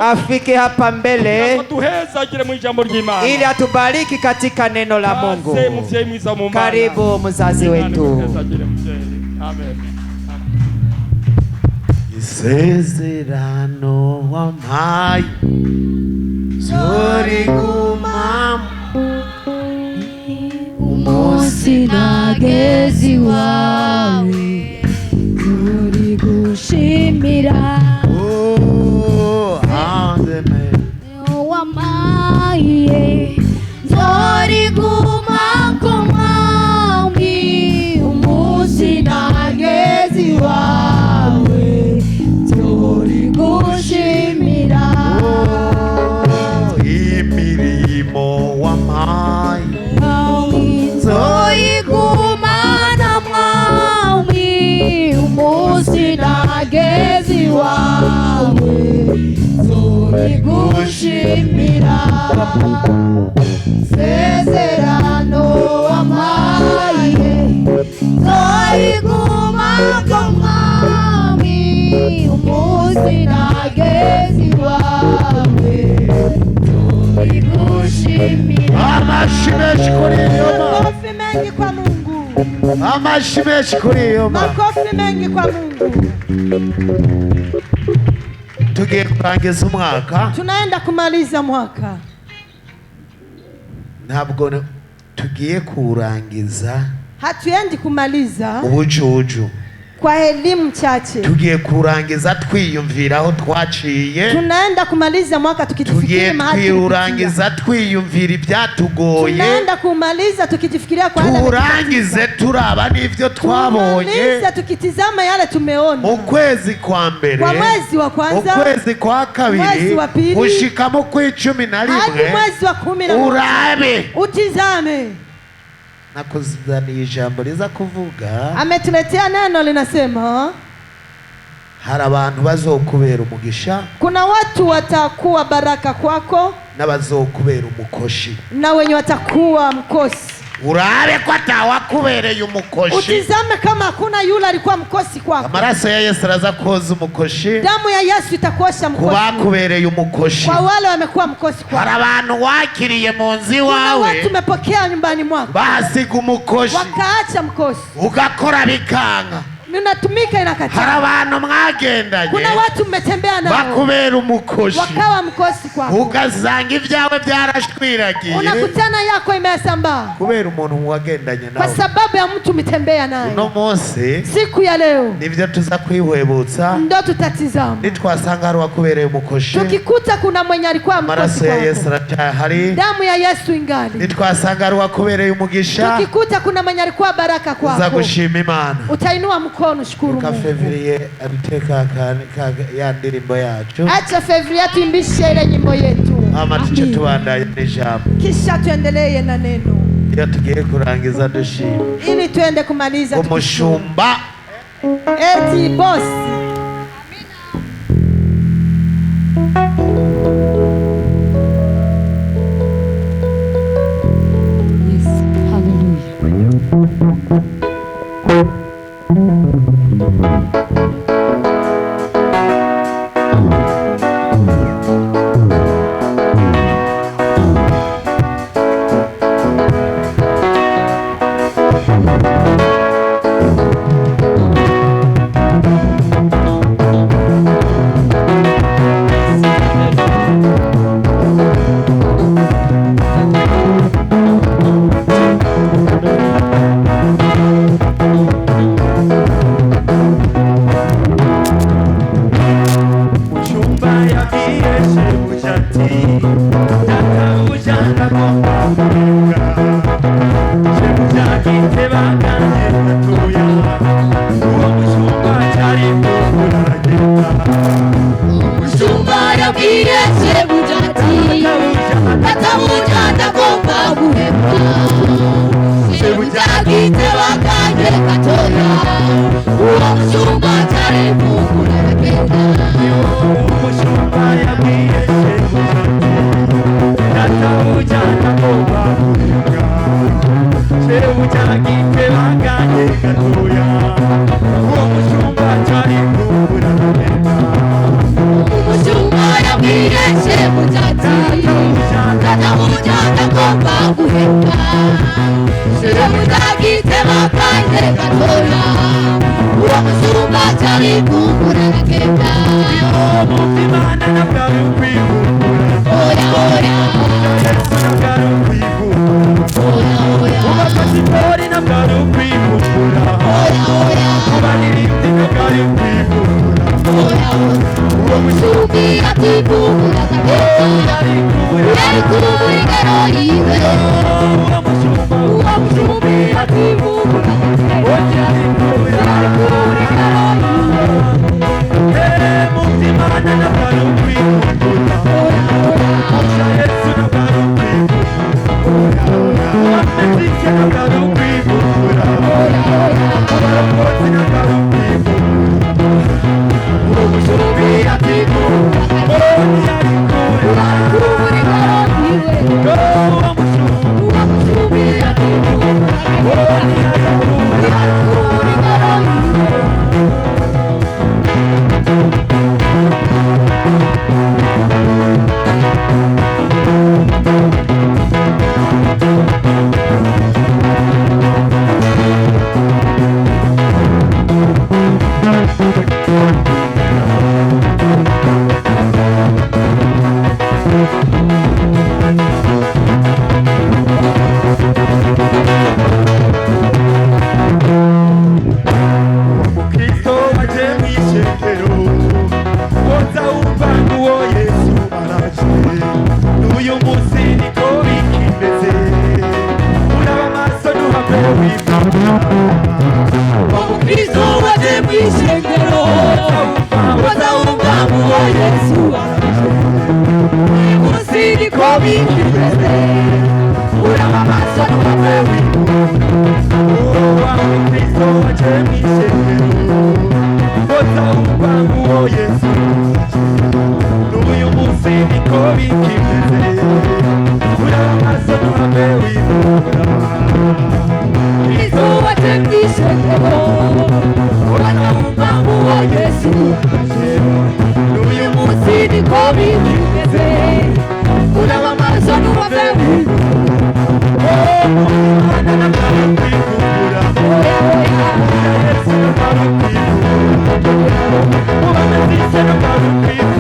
afike hapa mbele ili atubariki katika neno la Mungu. Karibu mzazi wetu. Isezerano wampaye zoriguma umunsi nageze iwawe turi gushimira wampaye zoriguma ku mwami umunsi nageze iwawe turi gushimira imirimo wampaye zoyigumana mwami umunsi nageze iwawe zorigushimira sezerano wampaye zoyigumana mwami umunsi nageze iwawe zorigushimira. Amashimeshi kuri iyo makofi mengi kwa Mungu. Amashimeshi kuri iyo makofi mengi kwa Mungu. Tugiye kurangiza umwaka. Tunaenda kumaliza mwaka. Ntabwo tugiye kurangiza. Hatuendi kumaliza ubujuju kwa elimu chache. Tugiye kurangiza twiyumvira aho twaciye. Tunaenda kumaliza mwaka tukijifikiria mahali tulipofikia. Turangiza twiyumvira ibyatugoye. Tunaenda kumaliza tukijifikiria kwa yale. Turangize turaba n'ivyo twabonye. Turangiza tukitizama yale tumeona. Mu kwezi kwa mbere. Kwa mwezi wa kwanza. Mu kwezi kwa kabiri. Mwezi wa pili. Ushika mu kw'icumi na rimwe. Hadi mwezi wa 11. Urabe. Utizame. Nakuzaniye ijambo riza kuvuga. Ametuletea neno linasema hari abantu bazokubera umugisha. Kuna watu watakuwa baraka kwako. N'abazokubera umukoshi. Na wenye watakuwa mkosi. Urabe ko atawakubereye umukoshi. Utizame kama hakuna yule alikuwa mkosi kwako. Amaraso ya Yesu araza koza umukoshi. Damu ya Yesu itakosha mkosi. Kubakubereye umukoshi. Kwa wale wamekuwa mkosi kwako. Hari abantu wakiriye mu nzi wawe. Kuna watu umepokea nyumbani mwako. Basiga umukoshi. Wakaacha mkosi. Ugakora bikanga. Unatumika inakataa. Hari abantu mwagendanye. Kuna watu mmetembea nao. Bakubera umukoshi. Wakawa mkosi kwako. Ugasanga ibyawe byarashwiragiye. Unakutana yako imesambaa. Kubera umuntu mwagendanye nawe. Kwa sababu ya mtu mtembea naye. Uno munsi. Siku ya leo. Nivyo tuza kwihwebutsa. Ndo tutatizama. Nitwasanga hari wakubereye umukoshi. Tukikuta kuna mwenye alikuwa mkosi kwako. Amaraso ya Yesu aracyahari. Damu ya Yesu ingali. Nitwasanga hari wakubereye umugisha. Tukikuta kuna mwenye alikuwa baraka kwako. Uza gushima Imana. Utainua mkono shukuru Mungu. Fevrier abiteka ya ndirimbo yacu. Acha Fevrier tuimbishe ile nyimbo yetu. Ama tuce tubandanye n'ijambo. Kisha tuendelee na neno. Iyo tugiye kurangiza dushima. Ili tuende kumaliza umushumba. Eti boss. Yes, hallelujah. Umushumba Nieshe mutati Tata mujanda komba kuheka Shire mutagite makande katola Uwa musumba chari kumbura nakenda Mutimana na bwaru kwivumbura Oya oya Yesu na bwaru kwivumbura Oya oya Ubapasitori na bwaru kwivumbura Oya oya Ubanirindi na bwaru kwivumbura Oya oya Uwa musumbi ativumbura nakenda Yari kumbura ingero yiwe Uwa musumbi ativumbura nakenda Yari kumbura ingero yiwe Mutimana na bwaru kwivumbura Yesu na bwaru kwivumbura Ubapasitori na bwaru kwivumbura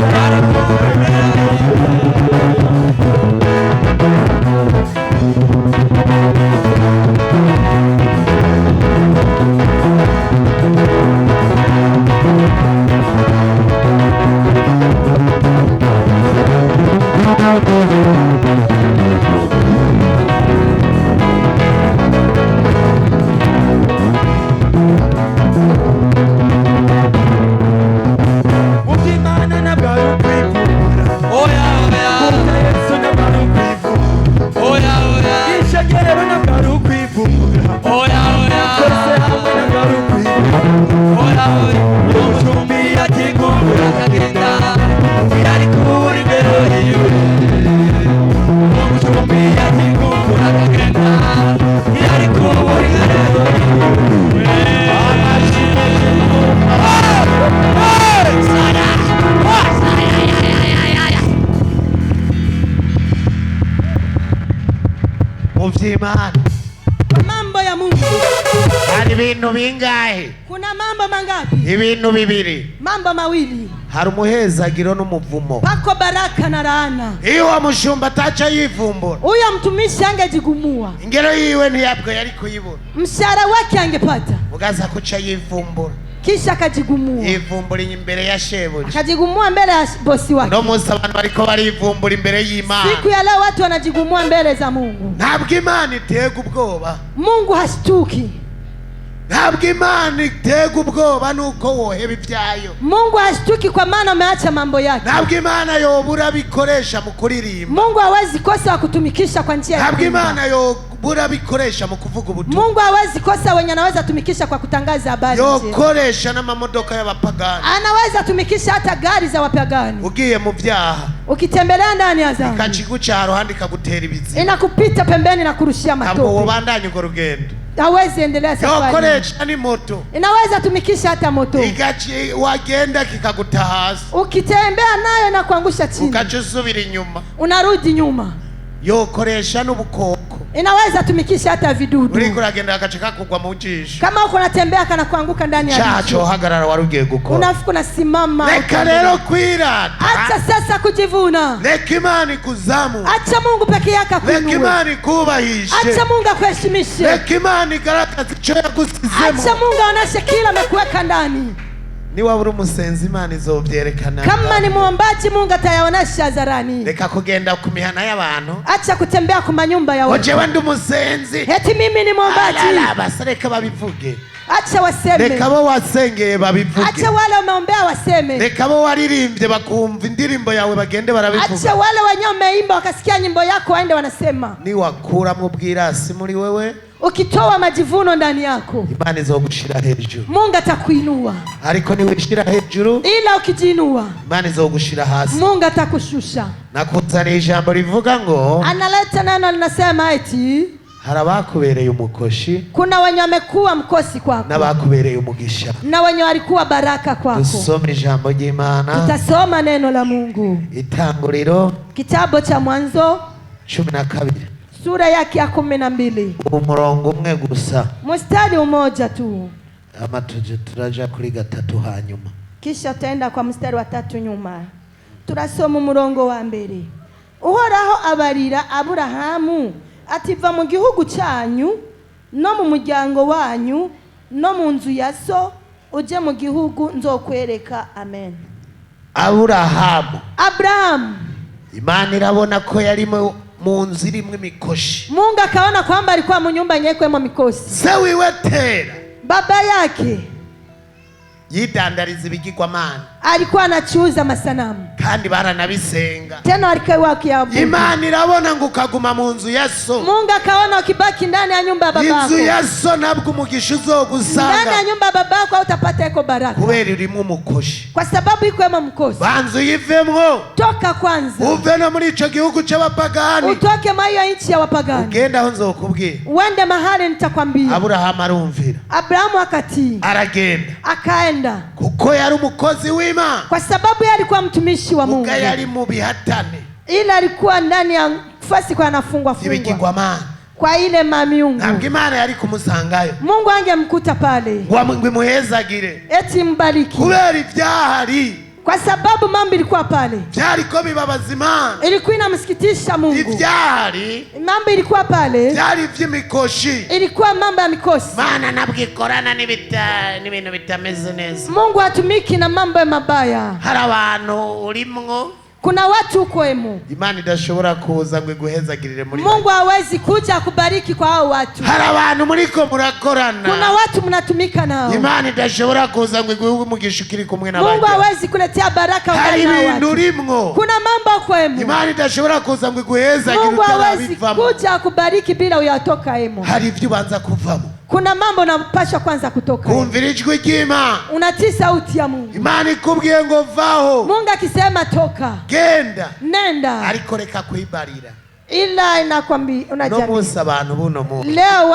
Ubarokotsi na bwaru kwivumbura Uwa musumbi ativumbura Mambo ya Mungu. Hari bintu bingahe? Kuna mambo mangapi? Ibintu bibiri. Mambo mawili. Hari umuhezagiro n'umuvumo. Pako baraka na laana. Iyo wa mushumba ataca yivumbura. Huyo mtumishi angejigumua. Ingero yiwe ntiyabwo yari kuyibona. Mshahara wake angepata. Ugaza kuca yivumbura. kisha akajigumua, yivumbura imbere ya shebuja, akajigumua mbele ya bosi wake. no munsi abantu bariko barivumbura imbere y'Imana. Siku ya leo watu wanajigumua mbele za Mungu. Ntabwo Imana itega ubwoba, Mungu hashtuki. ntabwo Imana itega ubwoba nuko woheba ibyayo. Mungu hashtuki kwa maana umeacha mambo yake. Ntabwo Imana yobura bikoresha mu kuririmba. Mungu hawezi kosa kutumikisha kwa njia ya ntabwo kuimba. Imana yobura bikoresha mu kuvuga ubutumwa. Mungu hawezi kosa wenye anaweza tumikisha kwa kutangaza habari njema. Yokoresha n'amamodoka y'abapagani. Anaweza tumikisha hata gari za wapagani. Ugiye mu byaha, ukitembelea ndani ya dhambi, ikakiguca ruhande ikagutera ibizi, inakupita pembeni na kurushia ntabwo matope. wobandanya urwo rugendo. Hawezi endelea safari. Yokoresha ni moto, inaweza tumikisha hata moto, igaci wagenda kikaguta hasi, ukitembea nayo na kuangusha chini, ugaca usubira inyuma, unarudi nyuma. Yokoresha n'ubukoko, inaweza tumikisha hata vidudu. uriko uragenda agace kakugwa mu jisho, kama uko natembea kana kuanguka ndani ya cyaha jicho, cohagarara wari ugiye gukora. unafuka unasimama. Reka rero kwirata, acha sasa kujivuna. reka Imana ikuzamu, acha Mungu peke yake reka akuinue. Imana ikubahishe, acha Mungu akuheshimishe. reka Imana igaragaze icyo yagusizemo. acha Mungu aoneshe kila amekuweka ndani. Niba uri umusenzi Imana izobyerekana. Kama ni muombaji Mungu atayaonesha hadharani. Reka kugenda ku mihana y'abantu, acha kutembea ku manyumba ya watu. Ojewe ndi umusenzi, eti mimi ni muombaji. basi reka babivuge. acha waseme. Reka bo wasengeye babivuge. acha wale umeombea waseme. Reka bo waririmbye bakumva indirimbo yawe bagende barabivuga. acha wale wenye umeimba wakasikia nyimbo yako waende wanasema. Niwakuramo ubwirasi muri wewe, ukitoa majivuno ndani yako, Imana izogushira hejuru. Mungu atakuinua. Ariko niwishira hejuru, ila ukijiinua, Imana izogushira hasi. Mungu atakushusha. Nakuzaniye ijambo rivuga ngo, analeta neno linasema eti hari abakubereye umukoshi, kuna wenye wamekuwa mkosi kwako, n'abakubereye umugisha. na wenye walikuwa baraka kwako. Dusome ijambo ry'Imana. Tutasoma neno la Mungu, Itanguriro kitabu cha Mwanzo 12 sura yake ya 12 umurongo umwe gusa, mstari umoja tu, ama turaja kuri gatatu hanyuma, kisha tutaenda kwa mstari wa 3 nyuma. Turasoma umurongo wa mbere. Uhoraho abarira Aburahamu ati, va mu gihugu cyanyu no mu muryango wanyu no mu nzu ya so, uje mu gihugu nzokwereka. Amen. Abrahamu, Imana irabona ko yari mu nzu irimwo imikoshi. Mungu akaona kwamba alikuwa mu nyumba yenyekwemo mikosi. Se wiwe Tera, baba yake yidandariza ibigirwamana, alikuwa anachuuza masanamu, kandi baranabisenga. tena alikuwa wakiabudu. Imana irabona ngo ukaguma mu nzu ya so. Mungu akaona ukibaki ndani ya nyumba ya babako, inzu ya so nabwo umugisha uzogusanga. ndani ya nyumba ya babako utapata eko baraka, kubera irimo umukoshi, kwa sababu iko mkosi. banzu yivemwo, toka kwanza, uve no muri ico gihugu c'abapagani, utoke mwa nchi ya wapagani, ugenda aho nzokubwira. uende mahali nitakwambia. Aburahamu arumvira, Abrahamu akatii, aragenda, akaenda, kuko yari umukozi w'Imana, kwa sababu yeye alikuwa mtumishi wa Mungu. Muga yari mu bihatane, ila alikuwa ndani ya nafasi kwa anafungwa ibigirwamana kwa ile mamiungu. ntabwo Imana yari kumusangayo, Mungu angemkuta pale ngo imuhezagire, eti mbariki, kubera ibyahari, kwa sababu mambo ilikuwa pale, byariko bibabaza Imana, ilikuwa inamsikitisha Mungu. ibyahari, mambo ilikuwa pale, byari iby'imikoshi, ilikuwa mambo ya mikosi. Mana nabwo ikorana n'ibintu bitameze neza. Mungu hatumiki na mambo ya mabaya. Hari abantu urimwo, kuna watu ukwemo, Imana idashobora kuza ngo iguhezagirire muri Mungu hawezi kuja kubariki kwa hao watu. Hari abantu muriko murakorana, kuna watu mnatumika nao, Imana idashobora kuza ngo iguhe umugisha ukiri kumwe n'abandi. Mungu hawezi kuletea baraka hari kwa ibintu watu. urimwo, kuna mambo ukwemo, Imana idashobora kuza ngo iguhezagire Mungu hawezi utarabivamo. kuja kubariki bila uyatoka emo. Hari ibyo ubanza kuvamo, kuna mambo unapasha kwanza kutoka. kumvira ijwi ry'Imana, unatii sauti ya Mungu. Imana ikubwiye ngo vaho, Mungu akisema toka, genda, nenda, ariko reka kwibarira. ila inakwambia No unajiambia. munsi abantu buno mu Leo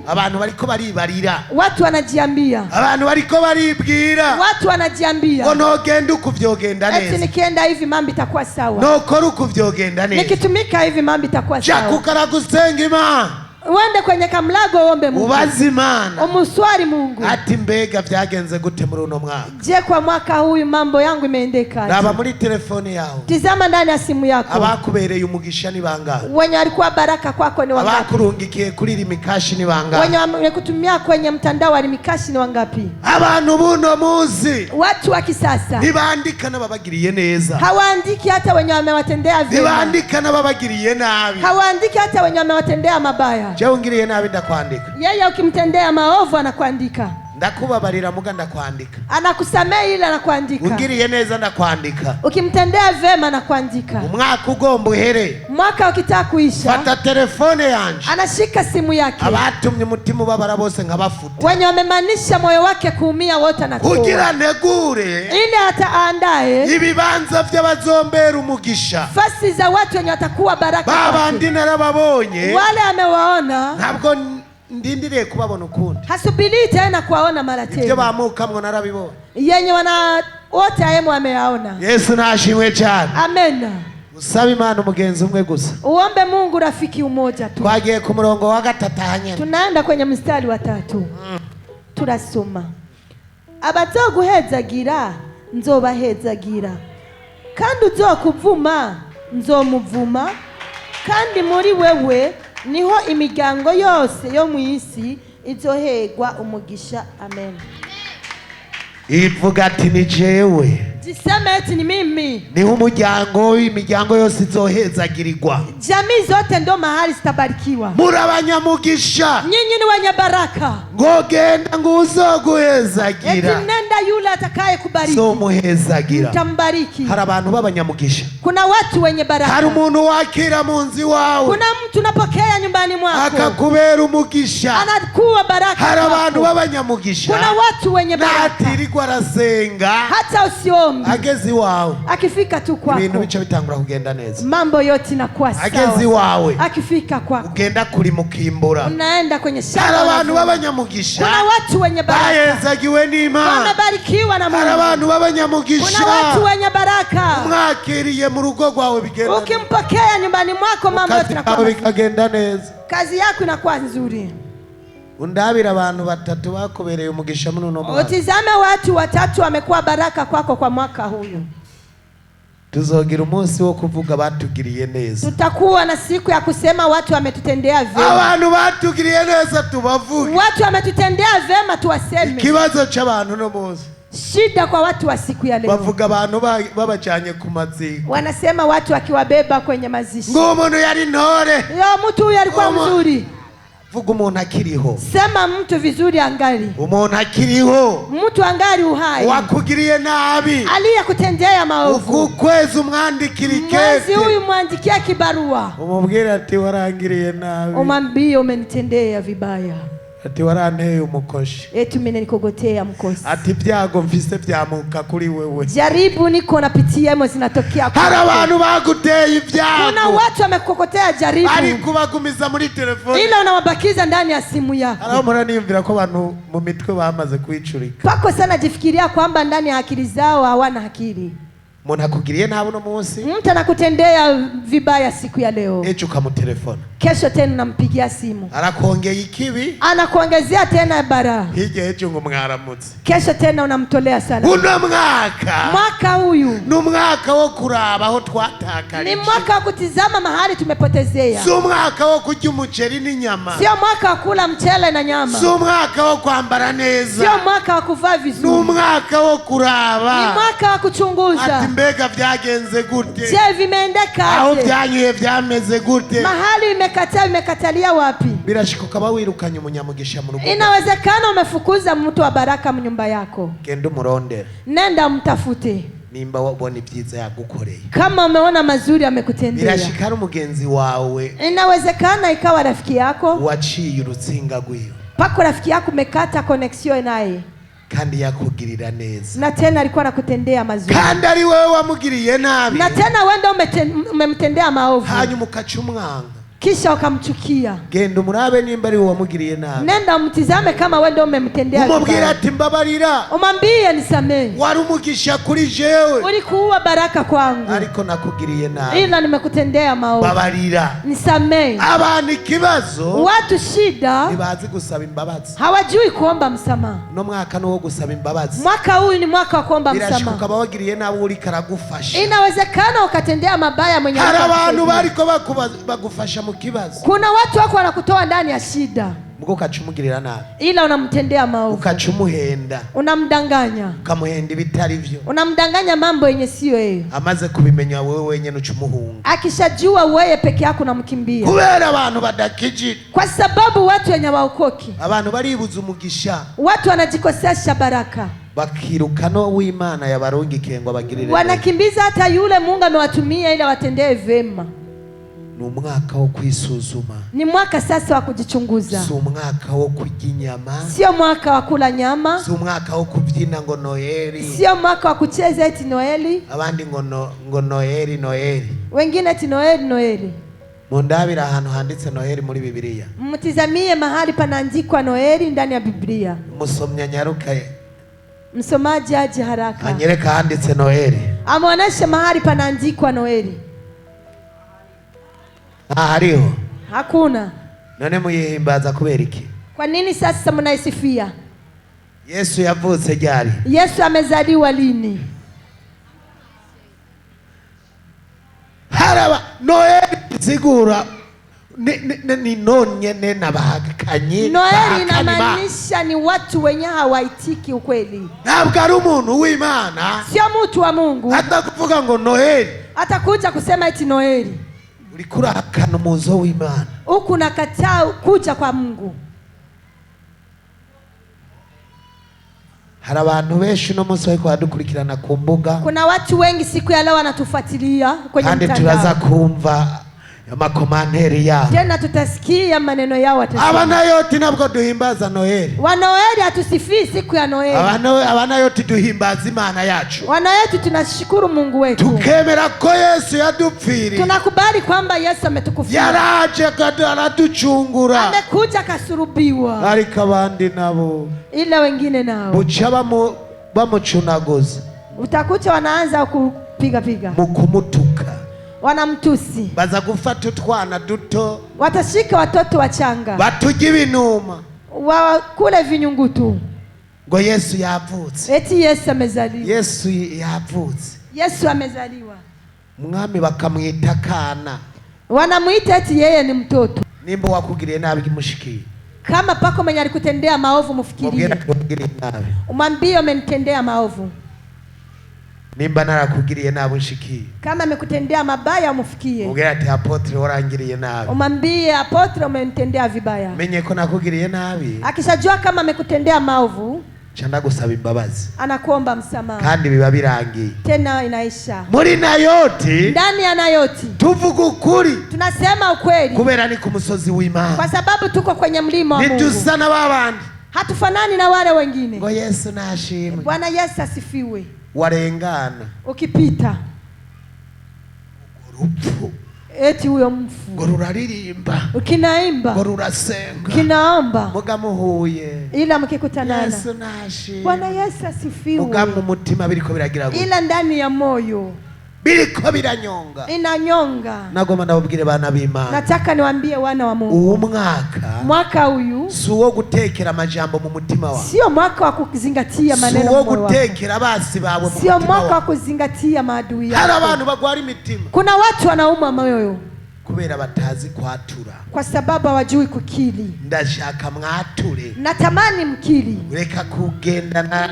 abantu bariko baribarira, watu wanajiambia, abantu bariko baribwira, watu wanajiambia ngo nogenda uko vyogenda eti neza, nikienda hivi mambo itakuwa sawa, nokora uko vyogenda neza, nikitumika hivi mambo itakuwa ja sawa. kukara gusenga Imana, Uende kwenye kamlago uombe Mungu. Ubaze Imana. Umuswali Mungu. Ati mbega byagenze gute muri uno mwaka? Je, kwa mwaka huyu mambo yangu imeendeka? Raba muri telefone yawe. Tizama ndani ya simu yako. Abakubereye umugisha ni bangahe? Wenye walikuwa baraka kwako ni wangapi? Abakurungikiye kuri limikashi ni bangahe? Wenye wamekutumia kwenye mtandao wa limikashi ni wangapi? Abantu buno muzi. Watu wa kisasa. Nibandika n'ababagiriye neza. Hawaandiki hata wenye wamewatendea vyema. Nibandika n'ababagiriye nabi. Hawaandiki hata wenye wamewatendea mabaya. Je, ungiriye nabi ndakwandika? Yeye ukimtendea maovu anakuandika. Ndakubabarira muga ndakwandika. Anakusamehe ila anakuandika. Ungiriye neza ndakwandika. Ukimtendea vyema anakuandika. Umwaka ugomba uhere. Mwaka ukitaka kuisha. Fata telefone yanje. Anashika simu yake. Abatumye umutima ubabara bose nkabafuta. Wenye wamemanisha moyo wake kuumia wote anatoa. Kugira negure. Ili ataandae ibibanza by'abazombera umugisha. Fasi za watu wenye watakuwa baraka. Babandi narababonye. Wale amewaona. Ntabwo ndindiriye kubabona ukundi. Hasubiri tena kuwaona mara tena. Ibyo bamukamwe narabibona. Yenye wana wote ayemo ameyaona. Yesu nashimwe cyane. Amen. Usaba Imana umugenzi umwe gusa. Uombe Mungu rafiki umoja tu. Twagiye ku murongo wa gatatu hanyene. Tunaenda kwenye mstari wa 3. Turasoma. Abazoguhezagira nzobahezagira. Kandi uzokuvuma nzomuvuma. Kandi muri wewe niho imiryango yose yo mu isi izohegwa umugisha. Amen. Ivuga ati ni jewe. Jiseme eti ni mimi. Niho umuryango imiryango yose izohezagirirwa. Jamii zote ndo mahali zitabarikiwa. Muri abanyamugisha. Nyinyi ni wenye baraka. Ngo genda ngo uzoguhezagira. Eti nenda yule atakaye kubariki. So muhezagira. Utambariki. Hari abantu b'abanyamugisha. Kuna watu wenye baraka. Hari umuntu wakira mu nzi wawe. Kuna mtu unapokea nyumbani mwako. Akakubera umugisha. Anakuwa baraka. Hari abantu b'abanyamugisha. Kuna watu wenye baraka. Natirirwa arasenga. Hata usiombe. Agezi wawe. Akifika tu kwako. Ibintu bice bitangura kugenda neza. Mambo yote inakuwa sawa. Agezi wawe. Akifika kwako. Ugenda kuri mukimbura. Unaenda kwenye shamba. Hari abantu b'abanyamugisha. Kuna watu wenye baraka. Bayezagiwe n'Imana. Wamebarikiwa na Mungu. Hari abantu b'abanyamugisha. Kuna watu wenye baraka. Mwakiriye mu rugo rwawe bigenda. Ukimpokea nyumbani mwako mambo yote inakuwa bikagenda neza. Kazi yako inakuwa nzuri. Undabira abantu batatu bakubereye umugisha muri uno mwaka. Utizame watu watatu wamekuwa baraka kwako kwa mwaka huyu. Tuzogira umunsi wo kuvuga batugiriye neza. Tutakuwa na siku ya kusema watu wametutendea vyema. Abantu batugiriye neza tubavuge. Watu wametutendea vyema tuwaseme. Ikibazo cy'abantu no munsi. Shida kwa watu wa siku ya leo. Bavuga abantu babajanye ku maziga. Wanasema watu wakiwabeba kwenye mazishi. Ngo umuntu yari ntore. Yo mtu huyu alikuwa mzuri. Vuga umuntu akiriho. Sema mtu vizuri angali. Umuntu akiriho. Mtu angali uhai. Wakugiriye nabi. Aliyekutendea maovu. Ukwezi umwandikira ikete. Mwezi huyu mwandikia kibarua. Umubwira ati warangiriye nabi. Umwambie umenitendea vibaya. Ati waranteye umukoshi. Eti mimi nikogotea mkosi. Ati byago mfise byamuka kuri wewe. Jaribu niko napitia mo zinatokea kwa. Hari abantu baguteye ibyago. Kuna watu wamekokotea jaribu. Ari kubagumiza muri telefone. Ila unawabakiza ndani ya simu yako. Haraho muraniyumvira ko abantu mu mitwe bamaze kwicurika. Pako sana jifikiria kwamba ndani ya akili zao hawana akili. Umuntu akugiriye nabi no munsi. Mtu anakutendea vibaya siku ya leo. Ejo ukamutelefona. Kesho tena unampigia simu. Arakongeye ikibi. Anakuongezea tena bara. Hirya ejo ngo mwaramutse. Kesho tena unamtolea salamu. Uno mwaka. Mwaka huyu. Ni umwaka wo kuraba aho twatakarije. Ni mwaka wa kutizama mahali tumepotezea. Si umwaka wo kurya umuceri n'inyama. Sio mwaka wa kula mchele na nyama. Si umwaka wo kwambara neza. Sio mwaka wa kuvaa vizuri. Ni umwaka wo kuraba. Ni mwaka wa kuchunguza. Ati mbega byagenze gute? Je, vimeendeka aje? Aho byanyuye byameze gute? Mahali imekatalia wapi? Birashika ukaba wirukanye umunyamugisha mu rugo. Inawezekana umefukuza mtu wa baraka mnyumba yako. Genda umurondera. Nenda mtafute. Nimba wabona ibyiza yagukoreye. Kama umeona mazuri amekutendea. Birashika ari umugenzi wawe. Inawezekana ikawa rafiki yako. Waciye urutsinga rwiwe. Pako rafiki yako umekata connection naye. Kandi yakugirira neza. Na tena alikuwa anakutendea mazuri. Kandi ari wewe wamugiriye nabi. Na tena wewe umemtendea maovu. Hanyuma ukacumwanga. kisha wakamchukia. Genda umurabe nimba ari wamugiriye nabi. Nenda umtizame kama wewe ndio umemtendea. Umubwira ati mbabarira. Umwambie nisamee. Wari umugisha kuri jewe. Ulikuwa baraka kwangu. Ariko nakugiriye nabi. Ila nimekutendea maovu. Mbabarira. Nisamee. Abantu ikibazo. Watu shida. Nibazi gusaba imbabazi. Hawajui kuomba msamaha. No mwaka no gusaba imbabazi. Mwaka huu ni mwaka wa kuomba msamaha. Birashika ukaba wagiriye nabi uri karagufasha. Inawezekana ukatendea mabaya mwenye. Hari abantu bariko bagufasha mu kibazo. Kuna watu wako wanakutoa ndani ya shida. Muko kacumugirira nabi. Ila unamtendea maovu. Ukacumuhenda. Unamdanganya. Ukamuhenda ibitari byo. Unamdanganya mambo yenye sio yeye. Amaze kubimenya wewe wenyene ucumuhunga. Akishajua wewe peke yako unamkimbia. Kubera abantu badakiji. Kwa sababu watu wenye waokoki. Abantu baribuza umugisha. Watu wanajikosesha baraka. Bakirukano w'Imana yabarungikiye ngo bagirire. Wanakimbiza hata yule Mungu amewatumia ili watendee vema. Ni umwaka wo kwisuzuma. Ni mwaka sasa wa kujichunguza. Si umwaka wo kurya inyama. Sio mwaka wa kula nyama. Si umwaka wo kubyina ngo Noeli. Sio mwaka wa kucheza eti Noeli. Abandi ngo Noeli Noeli. Wengine eti Noeli Noeli. Mundabira ahantu handitse Noeli muri Biblia. Mtizamie mahali panaandikwa Noeli ndani ya Biblia. Musomya nyaruka. Msomaji aje haraka. Anyereka handitse Noeli. Amuoneshe mahali panaandikwa Noeli. Hariho. Hakuna. None muyihimbaza kubera iki? Kwa nini sasa mnaisifia? Yesu yavutse ryari? Yesu amezaliwa lini? Haraba Noeli sigura ni nonye nabahakanye. Noeli inamaanisha ni watu wenye hawaitiki ukweli. Ntabwo ari umuntu w'Imana. Sio mtu wa Mungu. Hata kuvuga ngo Noeli. Atakuja kusema eti Noeli. Urikura hakana umuzo w'Imana. Huku nakataa kuja kwa Mungu. Hari abantu benshi no munsi bariko badukurikirana ku mbuga. Kuna watu wengi siku ya leo wanatufuatilia kwenye mtandao. Kandi turaza kumva amakomanteri yao. Tena tutasikia maneno yao watasema. Abana yote nabwo duhimbaza Noeli. Wanaoeli hatusifii siku ya Noeli. Abana yote duhimbaza Imana yacu. Wanaoeli tunashukuru Mungu wetu. Tukemera ko Yesu yadupfiri. Tunakubali kwamba Yesu ametukufia. Yaraje kadaraducungura. Amekuja kasurubiwa. Ariko abandi nabo. Ila wengine nao. Buca bamucunaguza. Utakuta wanaanza kupiga piga. Mukumutuka. Wanamtusi. Baza gufata utwana duto. Watashika watoto wachanga. Batuge ibinuma. Wakule vinyungutu. Ngo Yesu yavutse. Eti Yesu amezaliwa. Yesu yavutse. Yesu amezaliwa. Mwami bakamwita kana. Wanamuita eti yeye ni mtoto. Nimba wakugiriye nabi kimushikiye. Kama pako mwenye alikutendea maovu mfikirie. Umwambie umenitendea maovu. Nimba narakugiriye nabi nshikiye. Kama amekutendea mabaya umfikie. Ubwira ati apotre warangiriye nabi. Umwambie apotre umenitendea vibaya. Menye ko nakugiriye nabi. Akishajua kama amekutendea maovu, chanda gusaba imbabazi. Anakuomba msamaha. Kandi biba birangiye. Tena inaisha. Muri Nayoti. Ndani ya Nayoti. Tuvuga ukuri. Tunasema ukweli. Kubera ni ku musozi w'Imana. Kwa sababu tuko kwenye mlima wa Mungu. Nitusa na babandi. Hatufanani na wale wengine. Ngo Yesu nashimwe. Bwana Yesu asifiwe. Warengana. Ukipita. Urupfu. Eti huyo mfu. Ngo ruraririmba. Ukinaimba. Ngo rurasenga. Kinaomba. Mugamuhuye. Ila mkikutanana. Yesu nashimwe. Bwana Yesu asifiwe. Mugamu mutima biriko biragira gute. Ila ndani ya moyo. Biriko biranyonga. Inanyonga. Nagoma ndabubwire bana b'Imana. Nataka niwaambie wana wa Mungu. Uwo mwaka uyu suwo gutekera amajambo mu mutima wawe. Sio mwaka wa kuzingatia maneno suwo gutekera basi bawe mu mutima wawe. Sio mwaka wa kuzingatia maadui yako. Hari abantu bagwara imitima. Kuna watu wanauma moyo kubera batazi kwatura. Kwa sababu hawajui kukiri. Ndashaka mwature. Natamani mkiri. Reka kugenda na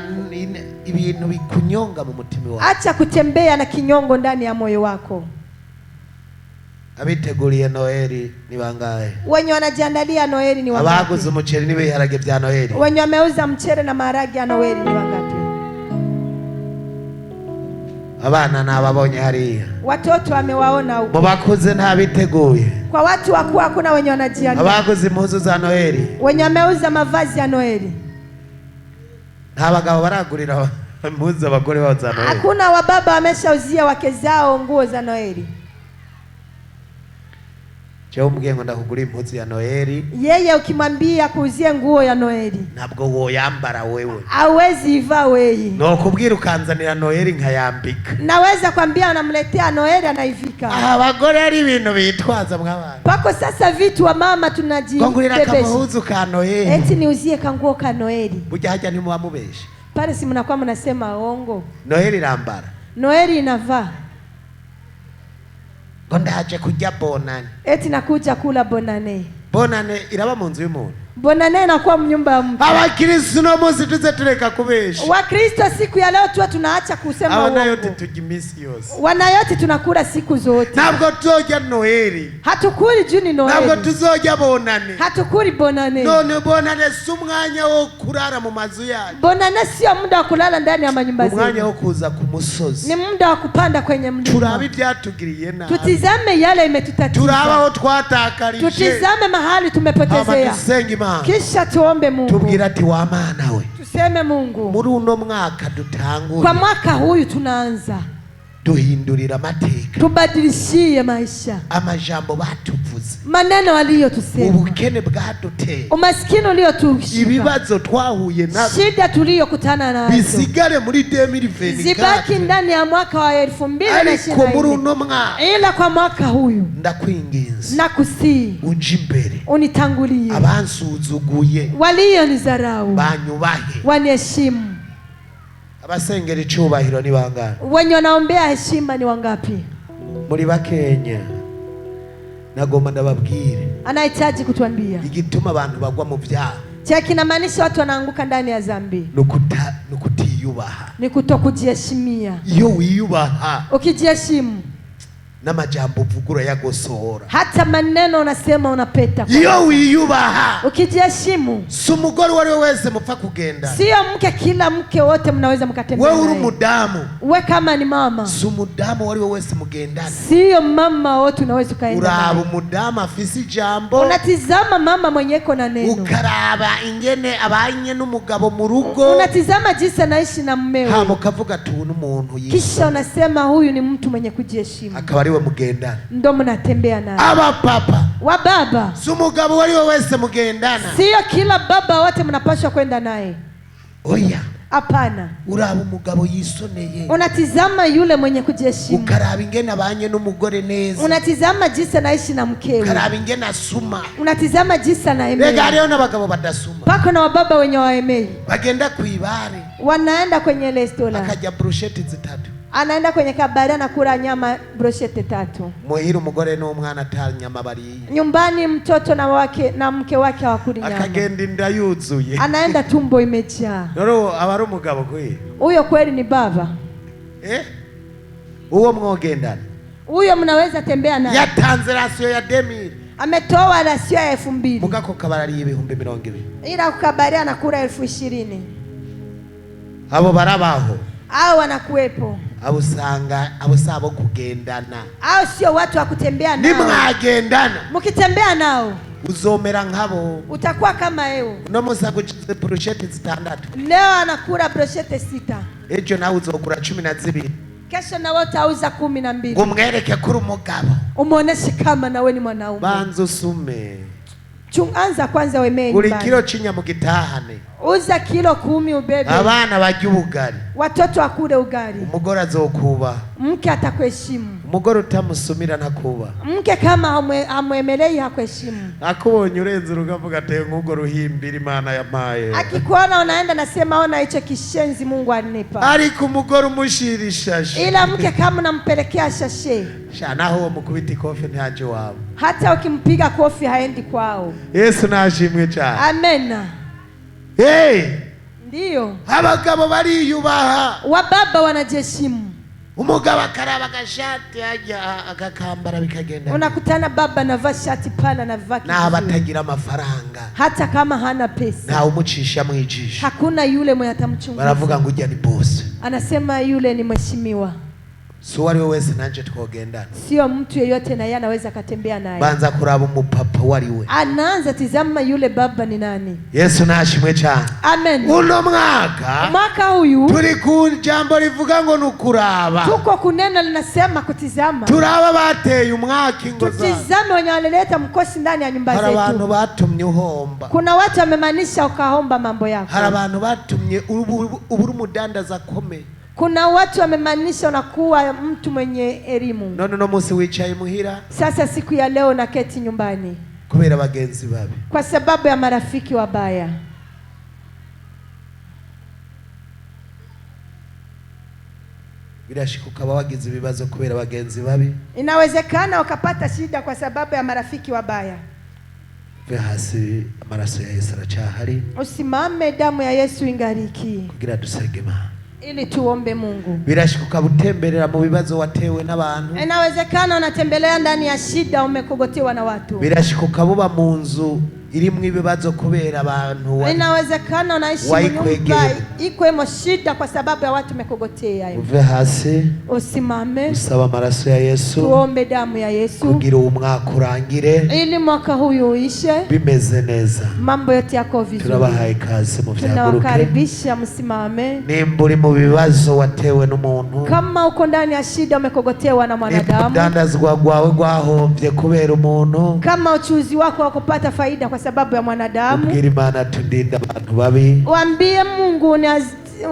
ibintu bikunyonga mu mutima wawe. Acha kutembea na kinyongo ndani ya moyo wako. Abiteguriye Noeli ni bangahe? Wenye wanajiandalia Noeli ni wangapi? Abaguze umuceri n'ibiharage bya Noeli. Wenye wameuza mchere na maharage ya Noeli ni wangapi? Abana nababonye hariya. Watoto wamewaona huko. Mubakuze ntabiteguye. Kwa watu wakuu hakuna wenye wanajiandaa. Abaguze impuzu za Noeli. Wenye wameuza mavazi ya Noeli. Ntabagabo baragurira impuzu abagore babo za Noeli. Hakuna wababa wameshauzia wake zao nguo za Noeli. Cheo mgengo ndakugura impuzu ya Noeli. Yeye ukimwambia kuuzie nguo ya Noeli, ntabwo woyambara wewe. hawezi ivaa wewe. No kubwira ukanzanira Noeli nkayambika. Naweza kwambia unamletea Noeli anaivika. Abagore ari ibintu bitwaza mwabana. Pako sasa vitu wa mama Ngurira kamuhuzu ka Noeli. Eti niuzie kanguo ka Noeli. Burya hajya ntimubamubeshi. Pale si mnakuwa mnasema ongo. Noeli rambara. Noeli inavaa. Ndaje kujya bonane. Eti nakuja kula bonane. Bonane iraba mu nzu y'umuntu. Bonane inakuwa mnyumba ya mtu. Abakristo no muzi tuze tureka kubesha. Wakristo siku ya leo tuwa tunaacha kusema uongo. Wana yote tujimisi yose. Wana yote tunakula siku zote. Ntabwo tuzojya Noeli. Hatukuli juni Noeli. Ntabwo tuzojya bonane. Hatukuli bonane. None bonane sumwanya wo kurara mu mazu yacu. Bonane sio muda wa kulala ndani ya manyumba zetu. Umwanya wo kuza ku musozi. Ni muda wa kupanda kwenye mlima. Turabe ibyatugiriye nabi. Tutizame yale imetutatiza. Turaba aho twatakarije. Tutizame mahali tumepotezea. Kisha tuombe Mungu. Tubwira ati wa mana we. Tuseme Mungu. Muri uno mwaka dutanguye. Kwa mwaka huyu tunaanza. Duhindurira amateka. Tubadilishie maisha. Amajambo batuvuze. Maneno waliyotusema. Ubukene bwaduteye. Umaskini uliotushika. Ibibazo twahuye nabyo. Shida tuliyokutana nazo. Bisigare muri 2024. Zibaki ndani ya mwaka wa 2024. Ariko muri uno mwaka. Ila kwa mwaka huyu. Ndakwinginze. Nakusi. Unje imbere. Unitangulie. Abansuzuguye. Waliyonizarau. Banyubahe. Waniheshimu. Abasengera icubahiro ni bangana. Wenye wanaombea heshima ni wangapi? Muri bakenya. Nagomba ndababwire. Anahitaji kutuambia. Igituma abantu bagwa mu byaha. Kinamaanisha watu wanaanguka ndani ya dhambi. Nukutiyubaha. Ni kutokujiheshimia. Iyo wiyubaha. Ukijiheshimu. N'amajambo uvugura yagosora. Hata maneno unasema unapeta. Iyo wiyubaha. Ukijiheshimu. Si umugore wari wese mupfa kugenda. Sio mke, kila mke wote mnaweza mkatembea naye. Wewe uri umudamu. We kama ni mama. Si umudamu wari wese mugendana. Sio mama wote unaweza kaenda naye. Uraba umudamu afise ijambo. Unatizama mama mwenyeko na neno. Ukaraba ingene abanye n'umugabo mu rugo. Unatizama jinsi anaishi na mumewe. Hama ukavuga tu n'umuntu yisa. Kisha unasema huyu ni mtu mwenye kujiheshimu. Akabari we mugendana. Ndo mnatembea naye. Aba papa. Wa baba. Si umugabo wari wese mugendana. Sio kila baba wote mnapaswa kwenda naye. Oya. Hapana. Uraba umugabo yisoneye. Unatizama yule mwenye kujiheshimu. Ukaraba ingene abanye n'umugore neza. Unatizama jinsi anaishi na mkewe. Ukaraba ingene asuma. Unatizama jinsi anaemea. Rega hariho n'abagabo badasuma. Pako na wababa wenye waemei. Bagenda kuibare. Wanaenda kwenye restaurant. Akajya brusheti 3. Anaenda kwenye kabari na kula nyama broshete 3. Muhira umugore n'umwana atari nyama bari. Nyumbani mtoto na mke wake hawakuli nyama. Akagenda inda yuzuye. Anaenda tumbo imejaa. Noro abari umugabo kwe. Huyo kweli ni baba. Uwo mwogendana. Huyo mnaweza tembea naye. Yatanze rasio ya 2000. Ametoa rasio ya 2000. Mugako kabari y'ibihumbi 20. Ila kukabari anakula 20,000. Abo barabaho. Hao wanakuepo. Abo sabo kugendana. Hao sio watu wa kutembea nao. Nimwagendana. Mukitembea nao uzomera nkabo. Utakuwa kama yeo. Uno musaguchize broshete 6. Leo anakula broshete 6. Ejo nawe uzokura 12. Kesho na wote auza 12. Umwereke kuri umugabo. Umuoneshe kama nawe ni mwanaume. Banzo sume. Anza kwanza wemeni. Uri kilo chinya mugitahane. Uza kilo 10 ubebe. Abana bajya ubugari. Watoto wakule ugari. Umugore azokuba. Mke atakuheshimu. Umugore utamusumira nakuba. Mke kama hamwemelei hakuheshimu. Akubonye urenze urugavuga ate nk'ugo ruhimbira Imana yampaye. Akikuona unaenda nasema ona hicho kishenzi Mungu alinipa. Ariko umugore umushirishaje. Ila mke kama unampelekea shashe. Shanaho uwo mukubita ikofi ntaje wabo. Hata ukimpiga kofi haendi kwao. Yesu nashimwe cyane. Amena. Ndiyo. Abagabo bariyubaha. Wababa wanajiheshimu. Umugabo akaraba agashati ajya agakambara bikagenda. Unakutana baba na shati pala na vaki. Na abatagira amafaranga. Hata kama hana pesa. Na umucisha mwijisha. Hakuna yule mwenye atamchunguza. Baravuga ngo ujya ni boss. Anasema yule ni mheshimiwa. So wari wese nanje twogendana. Sio mtu yeyote na yeye anaweza katembea naye. Banza kuraba umupapa wari we. Anaanza tizama yule baba ni nani. Yesu nashimwe cyane. Amen. Uno mwaka huyu turi ku jambo rivuga ngo nukuraba. Tuko kunena linasema kutizama. Turaba bateye umwaka ingoza. Tutizame wenye walileta mkosi ndani ya nyumba zetu. Hari abantu batumye uhomba. Kuna watu wamemaanisha ukahomba mambo yako. Hari abantu batumye uburu mudandaza kome. Kuna watu wamemaanisha unakuwa mtu mwenye elimu. No musi wicaye muhira. Sasa siku ya leo naketi nyumbani. Kubera bagenzi babi. Kwa sababu ya marafiki wabaya. Birashika ukaba wagize ibibazo kubera bagenzi babi. Inawezekana ukapata shida kwa sababu ya marafiki wabaya. Hasi amaraso ya Yesu aracyahari. Usimame, damu ya Yesu ingariki. Kugira dusegema. Ili tuombe Mungu. Birashika ukabutemberera mu bibazo watewe n'abantu. Inawezekana unatembelea ndani ya shida, umekogotewa na watu. Birashika ukabuba mu nzu irimwe ibibazo kubera abantu. Inawezekana unaishi nyumba ikwemo shida kwa sababu ya watu umekogotea. Uve hasi. Usimame. Usaba amaraso ya Yesu. Tuombe damu ya Yesu. Kugira umwaka urangire. Ili mwaka huyu uishe. Bimeze neza. Mambo yote yako vizuri. Turabahaye ikaze mu vyaguruke. Tunawakaribisha msimame. Nimba uri mu bibazo watewe n'umuntu. Kama uko ndani ya shida umekogotewa na mwanadamu. Ndandazwa gwawe gwahombye kubera umuntu. Kama uchuzi wako wakupata faida kwa sababu ya mwanadamu. Ubwira Imana tundinda abantu babi. Waambie Mungu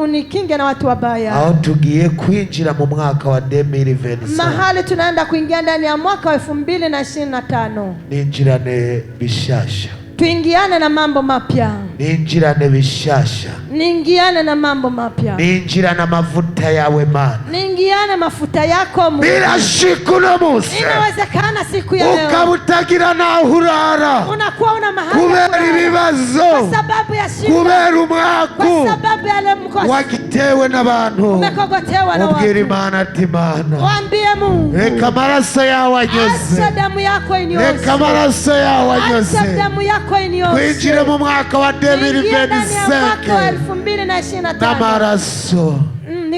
unikinge na watu wabaya. Aho tugiye kwinjira mu mwaka wa 2025. Mahali tunaenda kuingia ndani ya mwaka wa 2025. Ninjirane bishasha. Tuingiane na mambo mapya. Ninjirane bishasha. Ningiane na mambo mapya. Ninjirana mafuta yawe Mana. Ningiane mafuta yako Mungu. Bila shiku no musi. Inawezekana siku ya leo. Ukabutagira na hurara. Unakuwa una mahali. Kubera ibibazo. Kwa sababu ya shida. Kubera umwaku. Kwa sababu ya ile mkosi. Wagitewe n'abantu. Umekogotewa na watu. Ubwira Imana ati Mana. Waambie Mungu. Reka amaraso yawe anyose. Acha damu yako inyoshe. Reka amaraso yawe anyose. Acha damu yako inyoshe. Kwinjira mu mwaka wa 2025. 2025. N'amaraso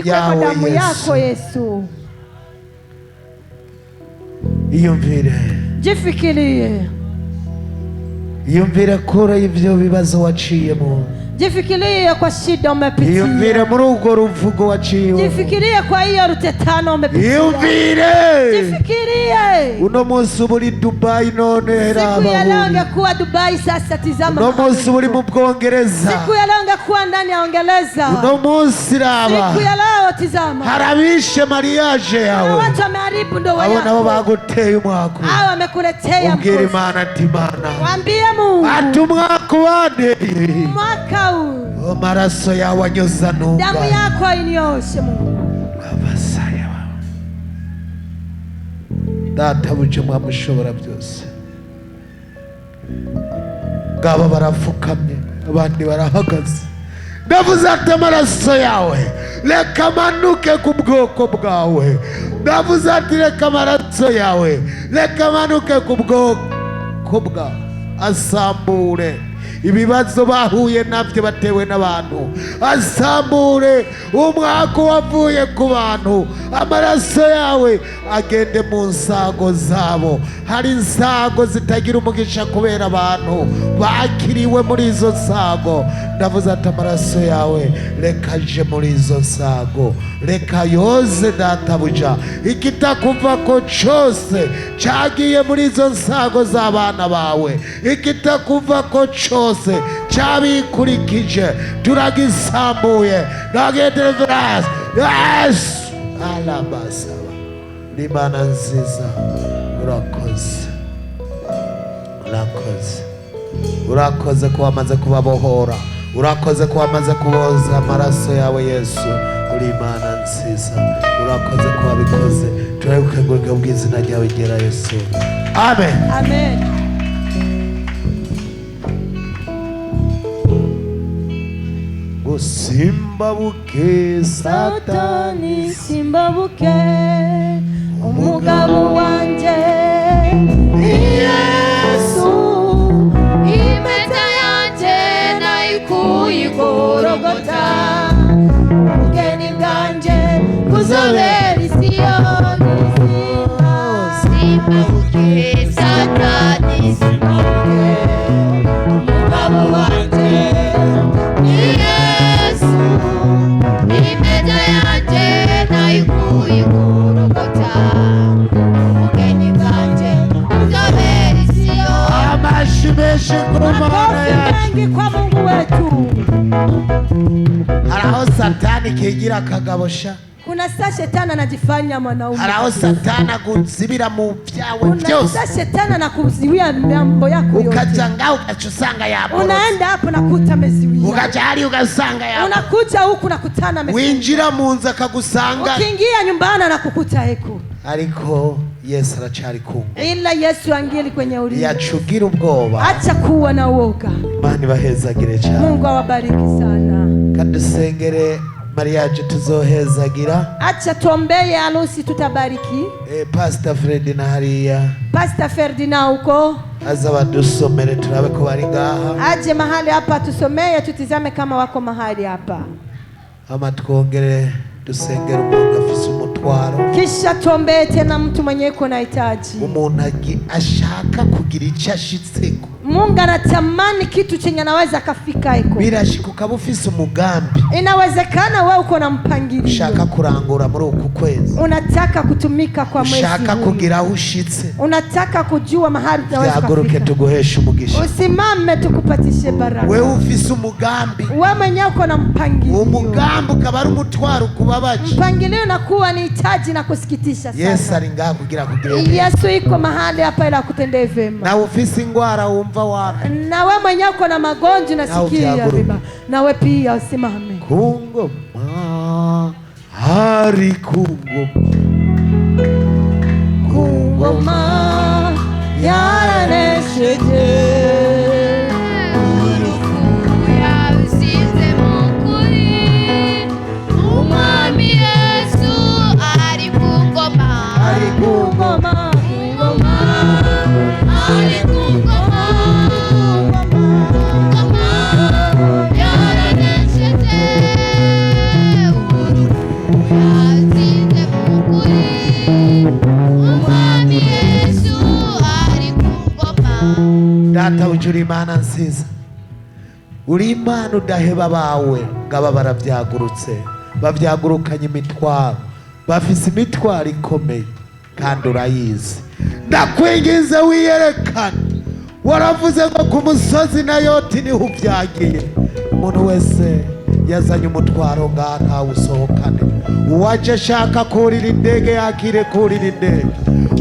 yawe damu yako Yesu. Iyumvire. Jifikirie. Iyumvire kura ivyo bibazo waciyemo. Jifikirie kwa shida umepitia. Iyumvire muri urwo ruvugo waciye. Jifikirie kwa hiyo rutetano umepitia. Iyumvire. Jifikirie. Uno munsi uri Dubai none heraba. Siku ya leo ungekuwa Dubai sasa tizama. Uno munsi uri mu Bwongereza. Siku ya leo ungekuwa ndani ya Uingereza. Uno munsi raba. Siku ya leo tizama. Harabishe mariage yawe. Watu wameharibu ndoa yako. Abo nabo baguteye umwaka. Hao wamekuletea mkosi. Ubwira Imana ati Mana. Waambie Mungu. Atumwaka wade. Mwaka huu. Amaraso yawe anyoza nunga. Damu yako inyoshe Mungu. Abasaya wawe. Data buje mwamushobora byose. Ngaba barafukamye, abandi barahagaze. Ndavuze ati amaraso yawe reka manuke ku bwoko bwawe. Ndavuze ati reka amaraso yawe reka manuke ku bwoko bwawe. Asambure ibibazo bahuye nabyo batewe n'abantu. Asambure umwaka wavuye ku bantu. Amaraso yawe agende mu nsago zabo. Hari insago zitagira umugisha kubera abantu bakiriwe muri izo nsago. Ndavuze ati amaraso yawe reka aje muri izo nsago. Reka yoze databuja ikitakuva ko cyose cyagiye muri izo nsago z'abana bawe. Ikitakuva ko cyose cyabikurikije turagisambuye. Nagedeverase. Yes. Alabasaba. Nimana nziza. Urakoze. Urakoze. Urakoze ko wamaze kubabohora. Urakoze ko wamaze kuboza amaraso yawe Yesu. Uri Imana nziza. Urakoze ko wabikoze. Turagukengurira mu izina ryawe ryera Yesu. Amen. Amen. Simbabuke Satani, simbabuke umugabo wanje ni Yesu. Impeta yanje nayikuye Golgotha. Ubugeni bwanje kuzobera Isiyoni. Makofi mengi kwa Mungu wetu. Haraho satani kigira kagabosha. Kuna saa shetani anajifanya mwanaume. Haraho satani kuzibira mu byawe byose. Kuna saa shetani anakuziwia mambo yako yote. Ukaja ngao ukachusanga yabo. Unaenda hapo nakuta ameziwia. Ukaja hali ukasanga yabo. Unakuja huku nakutana ameziwia. Winjira mu nzu akagusanga. Ukiingia nyumbani anakukuta heko. Ariko Yesu aracari kumwe. Ila Yesu angeli kwenye ulinzi. Yachugira ubwoba. Acha kuwa na uoga. Mani bahezagire cyane. Mungu awabariki sana. Kadusengere mariage tuzohezagira. Acha tuombeye harusi tutabariki. Pastor Fred na hariya. Pastor Ferdinand uko. Azaba dusomere turabe ko bari ngaha. Aje mahali hapa tusomeye tutizame kama wako mahali hapa. Ama twongere dusengera umuntu afise umutwaro. Kisha tuombee tena mtu mwenye yuko na hitaji. Umuntu ashaka kugira icyo ashitseko. Mungu anatamani kitu chenye anaweza kafika iko. Birashika ukaba ufise umugambi. Inawezekana wewe uko na mpangilio. Ushaka kurangura muri uku kwezi. Unataka kutumika kwa mwezi huu. Ushaka kugira aho ushitse. Unataka kujua mahali unaweza kufika. Yaguruke tuguheshe umugisha. Usimame tukupatishe baraka. Wewe ufise umugambi. Wewe mwenyewe uko na mpangilio. Umugambi ukaba ari umutwaro kubabaje. Mpangilio unakuwa ni hitaji na kusikitisha sana. Yesu ari ngaha kugira kugire. Yesu iko mahali hapa ili akutendee vema. Na ufise ingwara wumva wapi? Na wewe mwenyewe uko na magonjwa nasikia vibaya. Na wewe pia usimame. Kungoma hari kungoma. Kungoma yaranesheje. Data ujuri Imana nziza. Uri Imana udaheba bawe ngaba baravyagurutse. Bavyagurukanye imitwaro. Bafise imitwaro ikomeye kandi urayizi. Ndakwinginze wiyerekane. Waravuze ngo ku musozi na yoti niho uvyagiye. Umuntu wese yazanye umutwaro ngaha ntawusohokane. Uwaje ashaka kurira indege yakire kurira indege.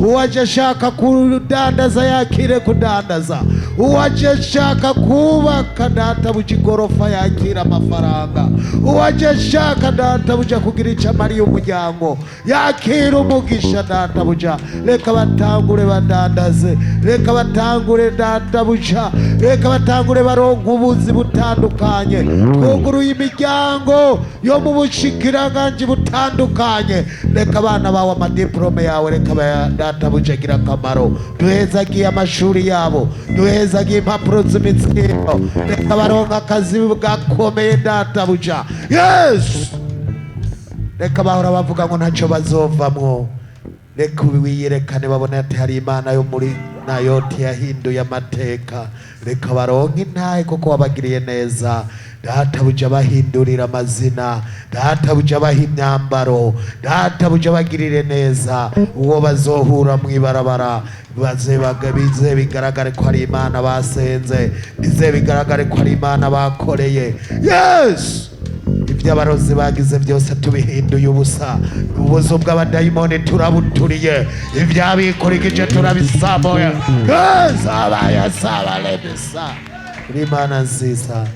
Uwaje ashaka kudandaza yakire kudandaza. Uwaje ashaka kubaka databuja igorofa yakira amafaranga. Uwaje ashaka databuja kugira icyo amariye umuryango yakira umugisha databuja. Reka batangure badandaze. Reka batangure databuja. Reka batangure baronka ubuzi butandukanye. Twuguruye imiryango yo mu bushikiranganje butandukanye. Reka abana bawe amadiplome yawe reka databuja agira akamaro. Duhezagiye amashuri yabo. Duhezagiye impapuro z'imitsindo. Reka baronka akazi gakomeye databuja. Yes! Reka bahora bavuga ngo ntacyo bazovamwo. Reka wiyerekane babone ati hari Imana yo muri Nayoti yahinduye amateka. Reka baronke intahe kuko wabagiriye neza. Databuja bahindurira amazina. Databuja baha imyambaro. Databuja bagirire neza. Uwo bazohura mu ibarabara bize bigaragare ko hari Imana basenze. Bize bigaragare ko hari Imana bakoreye. Yes! Ibyo abarozi bagize byose tubihinduye ubusa. Ubuzo bw'abadayimoni turabuturiye. Ibyabikurikije turabisaboye. Zabaya sabalebisa. Imana nziza.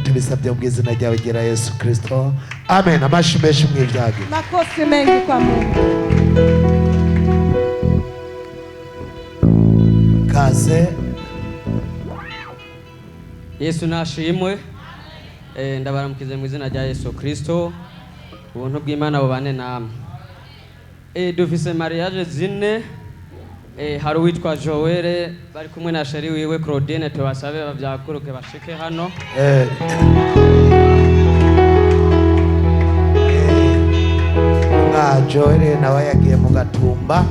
Tubisabye mu izina ryawe gira Yesu Kristo. Amen. Amashi menshi mwivyage. Makofi mengi kwa Mungu. Kaze. Yesu nashimwe. Ndabaramukize mu izina rya Yesu Kristo. Ubuntu bw'Imana bubane namwe. Dufise mariage zine. Hari uwitwa Joel bari kumwe na sheri wiwe Claudine tubasabe bavyakuruke bashike hano. Joel nawe yagiye mu Gatumba.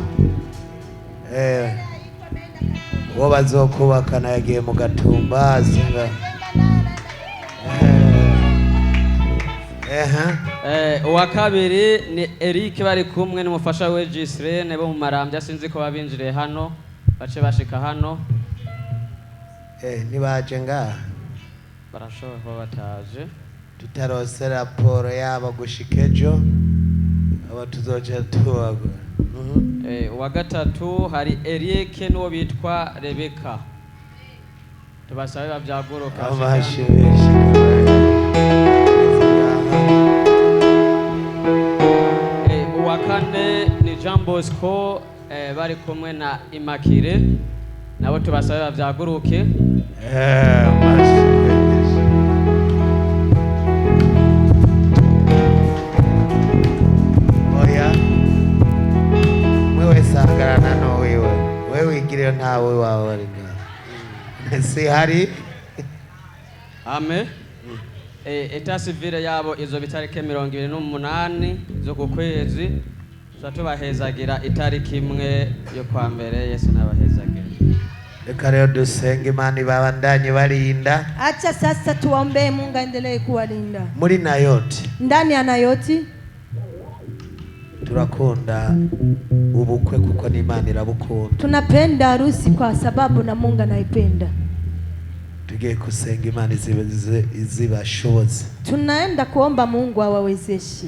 Uwo bazokubakana yagiye mu Gatumba azinga. Uwa kabiri ni Eric bari kumwe n'umufasha we Gisrene bo mu Marambya sinzi ko babinjiriye hano bace bashika hano. Nibaje ngaha barashobora kuba bataje tutarose raporo yabo gushika ejo aba tuzoca tubagwa. Uwa gatatu hari Eric n'uwo bitwa Rebeka tubasabe bavyaguruka uwa kane ni Jean Bosco bari kumwe na Imakire nabo tubasabe bavyaguruke. Sagarana no wewe igire ntawe wawe si hari. Amen. Eta civile yabo izo bitarike 28 zo ku kwezi tubahezagira itariki imwe yo kwa mbere. Yesu nabahezagira. Reka rero dusenge Imana ibabandanye barinda. Acha sasa tuombe Mungu aendelee kuwalinda muri Nayoti. Ndani ya Nayoti turakunda ubukwe kuko ni Imana irabukunda. Tunapenda harusi kwa sababu na Mungu anaipenda. Tugiye kusenga Imana izibashoboze. Tunaenda kuomba Mungu awawezeshe.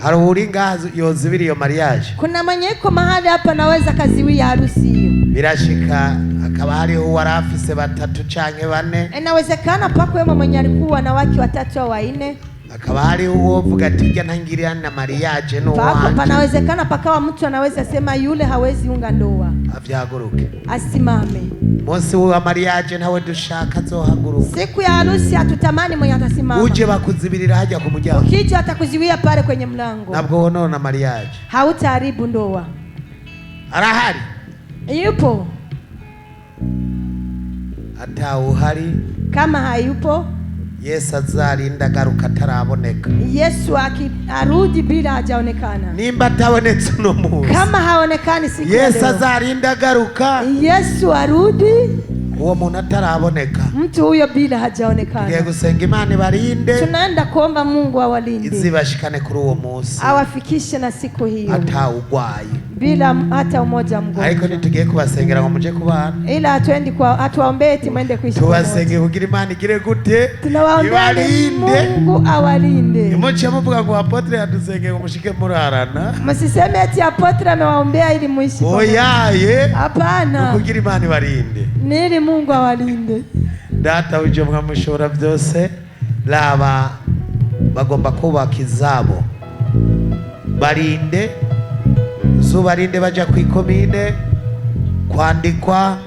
Hari uri ngaha yozibiri iyo mariage. Kuna manyeko mahali hapa naweza kaziwia harusi hiyo. Birashika akaba hariho warafise batatu canke bane. Inawezekana pako yeye mwenye alikuwa na wake watatu au wanne. Akaba hariho uwovuga ati jya ntangirira na mariage no wanje. Pako panawezekana pakawa mtu anaweza sema yule hawezi unga ndoa. Avyaguruke. Asimame. Munsi wa mariage ntawe dushaka zohaguruka. Siku ya harusi hatutamani mwenye atasimama. Uje bakuzibirira haja ku muryango. Ukija atakuziwia pale kwenye mlango. Nabwo wonona mariage. Hautaharibu ndoa. Arahari. Yupo. Ata uhari. Kama hayupo Yesu azarinda agaruka ataraboneka. Yesu arudi bila hajaonekana. Nimba atabonetse uno munsi. Kama haonekani siku ya leo. Yesu azarinda agaruka. Yesu arudi. Uwo muntu ataraboneka. Mtu huyo bila hajaonekana. Tugiye gusenga Imana ibarinde. Tunaenda kuomba Mungu awalinde. Izibashikane kuri uwo munsi. Awafikishe na siku hiyo. Ata ugwaye. Bila hata umoja mgonjwa. Ariko nitugiye kubasengera ngo muje kubana. Ila hatuendi kwa hatuwaombee eti mwende kuishi. Tubasenge kugira Imana igire gute? Ibarinde. Mungu awalinde. Imoche muvuga ngo apotre adusenge ngo mushike murarana. Msiseme eti apotre amewaombea ili muishi. Oyaye. Hapana. Kugira Imana ibarinde. Nili Mungu awalinde. Data uje mwamushora byose laba bagomba kubaka izabo. Barinde uzubarinde baja kwikomine kwandikwa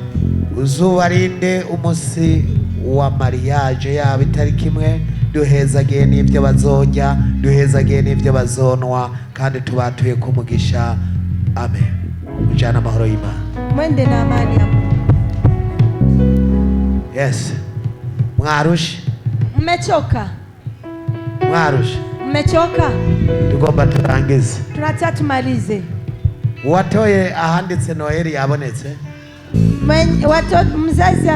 uzubarinde umusi wa mariage yabo itariki imwe duhezagiye n'ibyo bazojya duhezagiye n'ibyo bazonwa kandi tubatuye kumugisha. Amen. Ujana amahoro y'Imana. Mwende na amani ya Mungu. Yes. Mwarushi. Mmechoka. Mwarushi. Mmechoka. Tugomba turangize. Tunataka tumalize. Watoye ahanditse Noheli yabonetse. Mzazi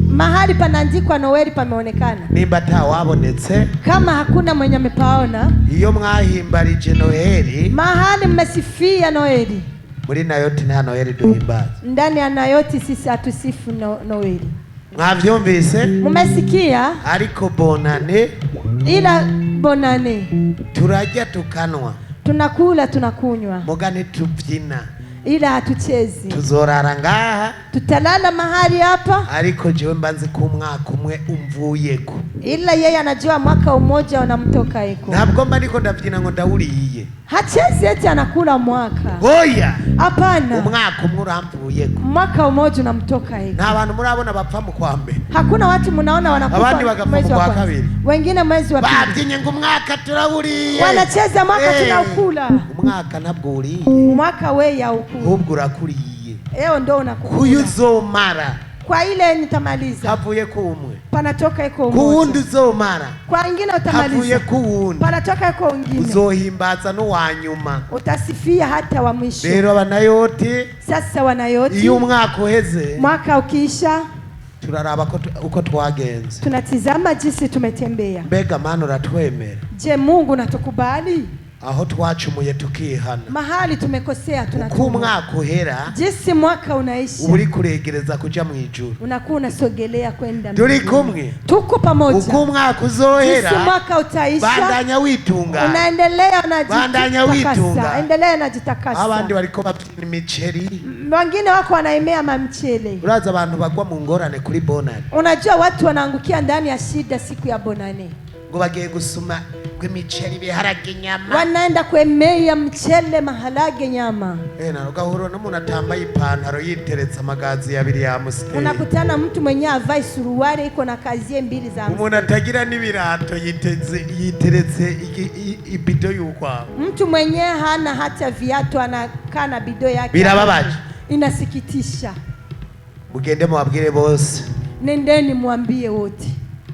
mahali panaandikwa Noheli pameonekana. Nimba wabonetse. Kama hakuna mwenye amepaona. Iyo mwahimbarije Noheli. Mahali mmesifia Noheli. Muri Nayoti nta Noheli duhimbaza. Ndani ya Nayoti sisi hatusifu Noheli. Mwavyumvise? Mumesikia? Ariko bonane. Ila bonane. Turajya tukanwa. Tunakula tunakunywa. Mugane tubyina. Ila hatuchezi. Tuzorara ngaha. Tutalala mahali hapa. Ariko jewe mbanzi ku mwaka umwe umvuyeko. Ila yeye anajua mwaka umoja unamtoka eko. Ntabwo mba niko ndabyina ngo ndawuriye. Hachezi eti anakula mwaka. Oya. Hapana. Umwaka umwe uramvuyeko. Mwaka umoja unamtoka eko. Nta bantu murabona bapfa mu kwa mbere. Hakuna watu mnaona wanakufa mwezi wa kabiri. Wengine mwezi wa pili. Babyinye ngo umwaka turawuriye. Wanacheza mwaka tunaukula. Umwaka nabwo uriye. Mwaka we ya ukula. Ubwo urakuriye. Eo ndo unakula. Kuyuzomara. Kwa ile nitamaliza. Havuye ku umwe. Panatoka eko umoja. Kuwundi uzomara. Kwa ingine utamaliza. Havuye ku wundi. Panatoka eko ungine. Uzohimbaza no wanyuma. Utasifia hata wa mwisho. Rero abanayoti. Sasa wanayoti. Iyo umwaka uheze. Mwaka ukiisha. Turaraba uko twagenze. Tunatizama jinsi tumetembea. Mbega mana uratwemera. Je, Mungu natukubali? aho twacumuye tukihana, mahali tumekosea uko tunatubu. umwaka uhera Jinsi mwaka unaisha, uri kuregereza kuja mu ijuru. unakuwa unasogelea kwenda Turi mbinguni. kumwe, Tuko pamoja. uko umwaka uzohera Jinsi mwaka utaisha, bandanya witunga, unaendelea bandanya unajitakasa, witunga. endelea unajitakasa. Abandi bariko babyina imiceri. Wengine wako wanaemea mamchele. Uraza abantu bagwa mu ngorane kuri bonane. Unajua watu wanaangukia ndani ya shida siku ya bonane. Ngo bagiye gusuma kw'imiceri biharage nyama. Wanaenda kuemea mchele, maharage, nyama. Na ugahura n'umuntu atambaye ipantaro yiteretse amagazi ya biri ya Amstel. Unakutana mtu mwenye avai suruari iko na kazie mbili za Amstel. Umuntu atagira n'ibirato yiteretse ibido y'ukwa. Mtu mwenye hana hata viatu anakaa na bido yake. Birababaje. Inasikitisha. Mugende mubabwire bose. Nendeni mwambie wote.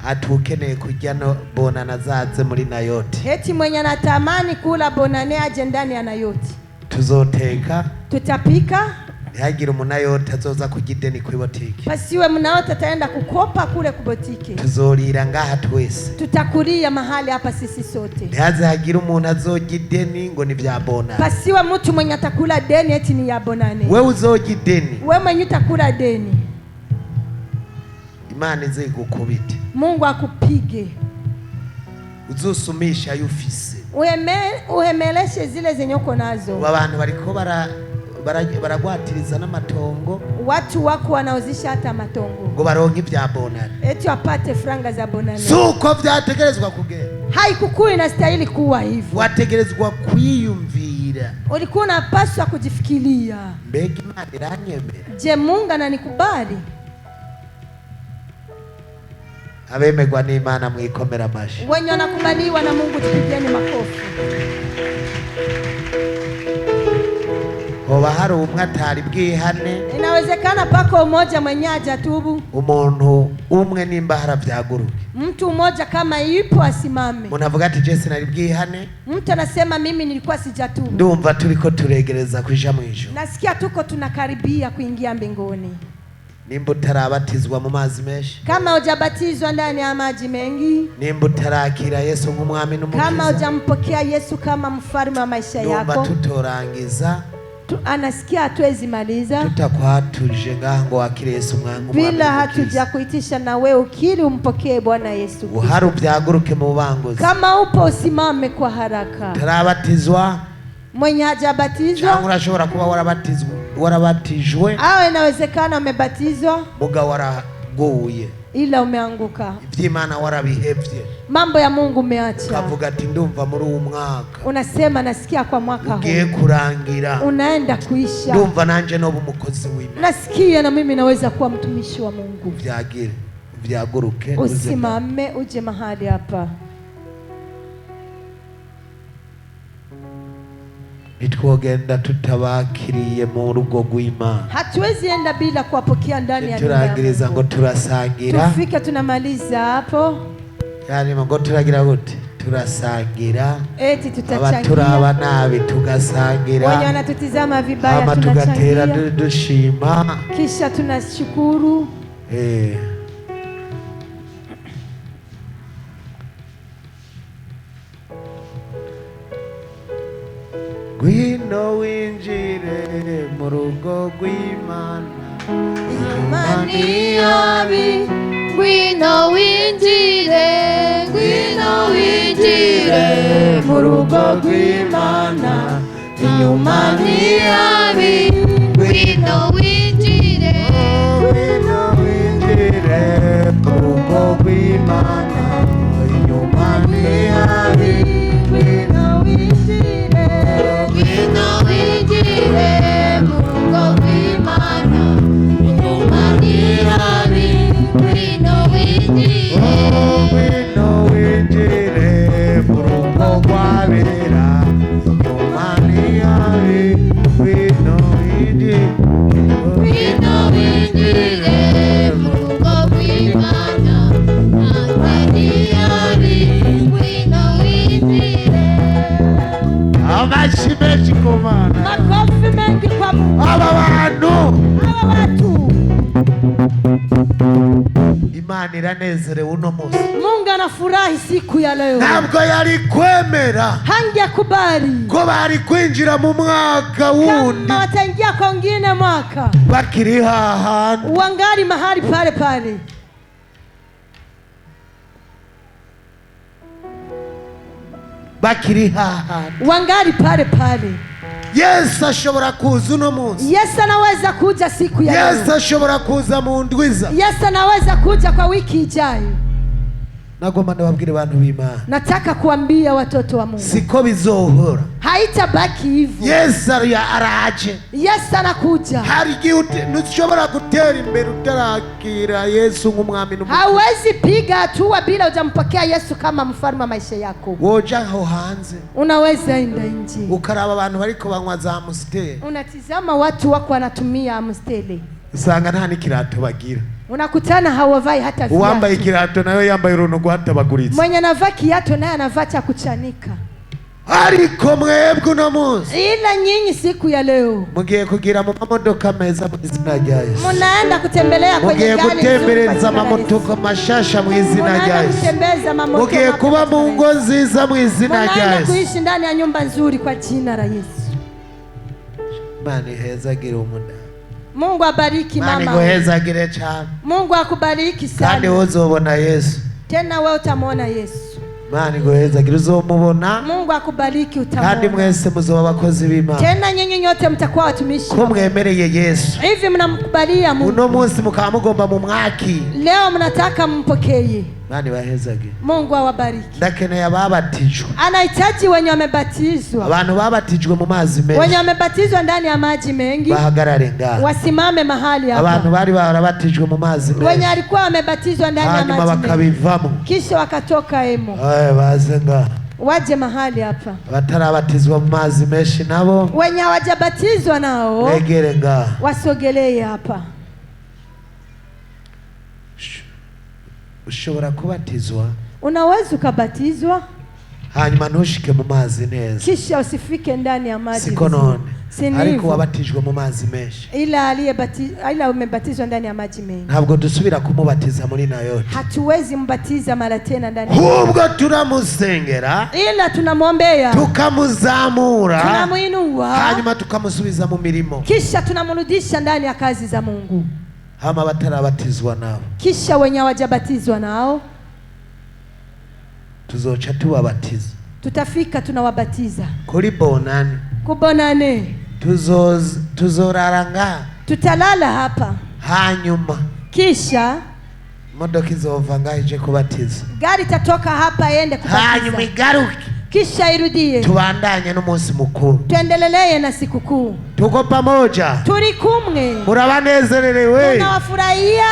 Atukeneye kujya no bonana zaze muri Nayoti. Eti mwenye anatamani kula bonane aje ndani ya Nayoti. Tuzoteka. Tutapika. Ntihagire umunayoti azoza kugideni kuri botike. Pasiwe mnayoti ataenda kukopa kule kubotike. Tuzorira ngaha twese. Tutakulia mahali hapa sisi sote. Ntihaze hagire umuntu azogideni ngo ni vya bonane. Pasiwe mtu mwenye atakula deni eti ni ya bonane. Wewe uzogideni. Wewe mwenye utakula deni, Imana izigukubite. Mungu akupige. Uzusumisha yufise. Uhemeleshe zile zenye uko nazo. Abantu bariko baragwatiriza n'amatongo. Watu wako wanaozisha hata matongo ngo baronke ibya bonane. eti wapate franga za bonane. Suko vyategerezwa kugenda. Haikukuwa inastahili kuwa hivyo. Wategerezwa kwiyumvira. Ulikuwa unapaswa kujifikiria. Mbega Imana iranyemera? Je, Mungu ananikubali? Abemegwa n'Imana mwikomera amashi. Wenye wanakubaliwa na Mungu tupigeni makofi. Hoba hari umwe atari bwihane. Inawezekana pako umoja mwenye hajatubu. Umuntu umwe nimba haravyaguruke. Mtu mmoja kama yupo asimame. Munavuga ati je sinari bwihane. Mtu anasema mimi nilikuwa sijatubu. Ndumva turiko turegereza kuja mu ijuru. Nasikia tuko tunakaribia kuingia mbinguni. Nimba utarabatizwa mu mazi menshi. Kama hujabatizwa ndani ya maji mengi. Nimba utarakira Yesu nk'umwami n'umukiza. Kama hujampokea Yesu kama mfalme wa maisha yako. Ndumva tutorangiza. Anasikia hatuwezi maliza. Tutakwatuje ngaho ngo wakire Yesu mwangu. Bila hatuja kuitisha na wewe ukiri umpokee Bwana Yesu. Uharu byaguruke mu bangozi. Kama upo usimame kwa haraka. Tarabatizwa. Mwenye hajabatizwa. Cyangwa urashobora kuba warabatijwe. Awe inawezekana umebatizwa. Muga waraguye. Ila umeanguka. Ivy'Imana warabihevye. Mambo ya Mungu umeacha. Kavuga ati ndumva muri uwo mwaka. Unasema nasikia kwa mwaka huu. Ugiye kurangira. Unaenda kuisha. Ndumva nanje no umukozi w'Imana. Nasikia na mimi naweza kuwa mtumishi wa Mungu. Vyagire. Vyaguruke. Usimame uje mahali hapa. Nitwogenda tutabakiriye mu rugo rw'Imana. Hatuwezi enda bila kuwapokea ndani ya nyumba. Turagiriza ngo turasangira. Tufike tunamaliza hapo. Yani ngo turagira gute? Turasangira. Eti tutachangia. Abaturaba nabi tugasangira. Wenye wanatutizama vibaya ama tugatera dushima. Kisha tunashukuru. Gwino winjire mu rugo rw'Imana. Imani yabi. Gwino winjire. Gwino winjire mu rugo rw'Imana. Inyuma ni yabi. Gwino winjire. Gwino winjire mu rugo rw'Imana. Inyuma ni yabi. Gwino winjire. Gwino winjire mu rugo rw'Imana. Inyuma ni yabi. Gwino winjire. Gwino winjire mu rugo rw'abera. Inyuma ni yabi. Gwino winjire. Gwino winjire mu rugo rw'Imana. Inyuma ni yabi. Gwino winjire. Amashi menshi ku Mana. Makofi mengi kwa Mungu. Aba bantu. Aba watu. Imana iranezerewe uno munsi. Mungu anafurahi siku ya leo. Ntabwo yari kwemera Hangekubali ko bari kwinjira mu mwaka wundi kama wataingia kwa wengine mwaka bakiri hahandi. wangali mahali pale pale. Bakiri hahandi. Wangali pale pale. Yesu ashobora kuza uno munsi. Yesu anaweza kuja siku ya leo. Yesu ashobora kuza mu ndwiza. Yesu anaweza kuja kwa wiki ijayo. Nagomba ndababwire abantu b'Imana. Nataka kuambia watoto wa Mungu. Siko bizohora. Haitabaki hivyo. Yesu araje. Yesu anakuja. Hari igihe ntushobora gutera imbere utarakira Yesu nk'umwami n'umukiza. Hawezi piga hatua bila hujampokea Yesu kama mfalme wa maisha yako. Woja aho hanze. Unaweza enda nje. Ukaraba abantu bariko banywa za Amstel. Unatizama watu wako wanatumia Amstel. Usanga nta n'ikirato bagira. Unakutana hawavai hata viatu. Uwambaye ikirato nayo yambaye uruntu rwatabaguritse. Mwenye anavaa kiatu naye anavaa cha kuchanika. Ariko mwebwe uno munsi. Ila nyinyi siku ya leo mugiye kugira mu mamodoka meza mu izina rya Yesu. Munaenda kutembelea kwenye gari. Mugiye gutembereza mamodoka mashasha mu izina rya Yesu. Mugiye kuba mu ngo nziza mu izina rya Yesu. Kuishi ndani ya nyumba nzuri kwa jina la Yesu. Mani heza gira umunda. Mungu abariki mama. Mani heza gira cyane. Mungu akubariki sana. Kandi uzobona Yesu. Tena wewe utamwona Yesu. Mani goheza gira uzomubona. Mungu akubariki utamwona. Kandi mwese muzoba abakozi b'Imana. Tena nyinyi nyote mtakuwa watumishi. Ko mwemereye Yesu. Hivi mnamkubalia Mungu. Uno munsi mukaba mugomba mu mwaki. Leo mnataka mpokee. Mani bahezage. Mungu awabariki. Ndakeneye ababatijwe. Anahitaji wenye wamebatizwa. Abantu babatijwe mu mazi menshi. Wenye wamebatizwa ndani ya maji mengi. Bahagarare ngaho. Wasimame mahali hapa. Abantu bari barabatijwe mu mazi menshi. Wenye alikuwa wamebatizwa ndani ya maji mengi. Hanyuma bakabivamo. Kisha wakatoka emo. Baze ngaho. Waje mahali hapa. Batarabatizwa mu mazi menshi nabo. Wenye hawajabatizwa nao. Begere ngaho. Wasogelee hapa. Ushobora kubatizwa. Unaweza ukabatizwa. Hanyuma ntushike mu mazi neza. Kisha usifike ndani ya maji. Siko none. Ariko wabatijwe mu mazi menshi. Ila umebatizwa ndani ya maji mengi. Ntabwo dusubira kumubatiza muri nayo. Hatuwezi mbatiza mara tena ndani. Hubwo turamusengera. Ila tunamwombea. Tukamuzamura. Tunamuinua. Hanyuma tukamusubiza mu mirimo. Kisha tunamrudisha ndani ya kazi za Mungu. Hama batarabatizwa nao. Kisha wenye hawajabatizwa nao. Tuzoca tubabatiza. Tutafika tunawabatiza. Kuri bonani. Kubonane. Tuzoraranga. Tutalala hapa. Hanyuma. Kisha modoka izova ngaho ije kubatiza. Gari tatoka hapa yende kubatiza. Hanyuma igaruke. Kisha irudie. Tubandanye n'umunsi mukuru. Tuendeleleye na sikukuu. Tuko pamoja. Turi kumwe. Murabanezerewe. Tunawafurahia.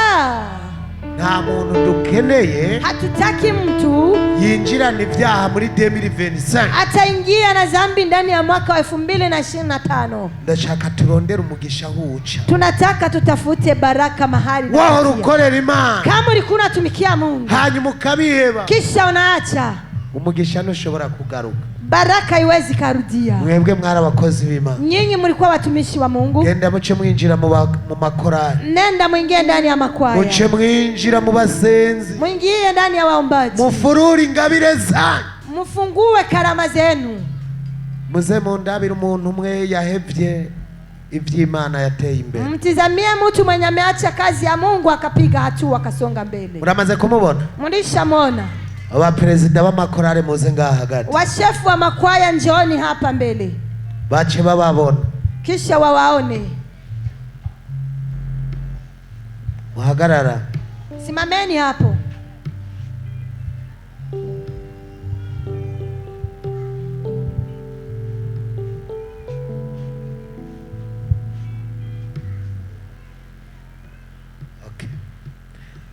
Nta muntu dukeneye. Hatutaki mtu yinjirana ibyaha muri 2025. Ataingia na dhambi ndani ya mwaka wa 2025. Ndashaka turondera umugisha huca. Tunataka tutafute baraka mahali. Wahora ukorera Imana. Kama ulikuwa unatumikia Mungu. Hanyuma ukabiheba. Kisha unaacha. Umugisha ntushobora kugaruka. Baraka iwezi karudia. Mwebwe mwari abakozi b'Imana. Nyinyi mlikuwa watumishi wa Mungu. Genda muce mwinjira mu makorali. Nenda mwingie ndani ya makwaya. Muce mwinjira mu basenzi. Mwingie ndani ya waombaji. Mufururi ingabire zanyu. Mufungue karama zenu. Muze mundabira umuntu umwe yahevye ivy'Imana yateye imbere. Mtizamie mtu mwenye ameacha kazi ya Mungu akapiga hatua akasonga mbele. Muramaze kumubona? Mlishamona. Aba president b'amakorale muze ngaha hagati. Washefu wa makwaya njooni hapa mbele. Bache bababona. Kisha wawaone. Muhagarara. Simameni hapo.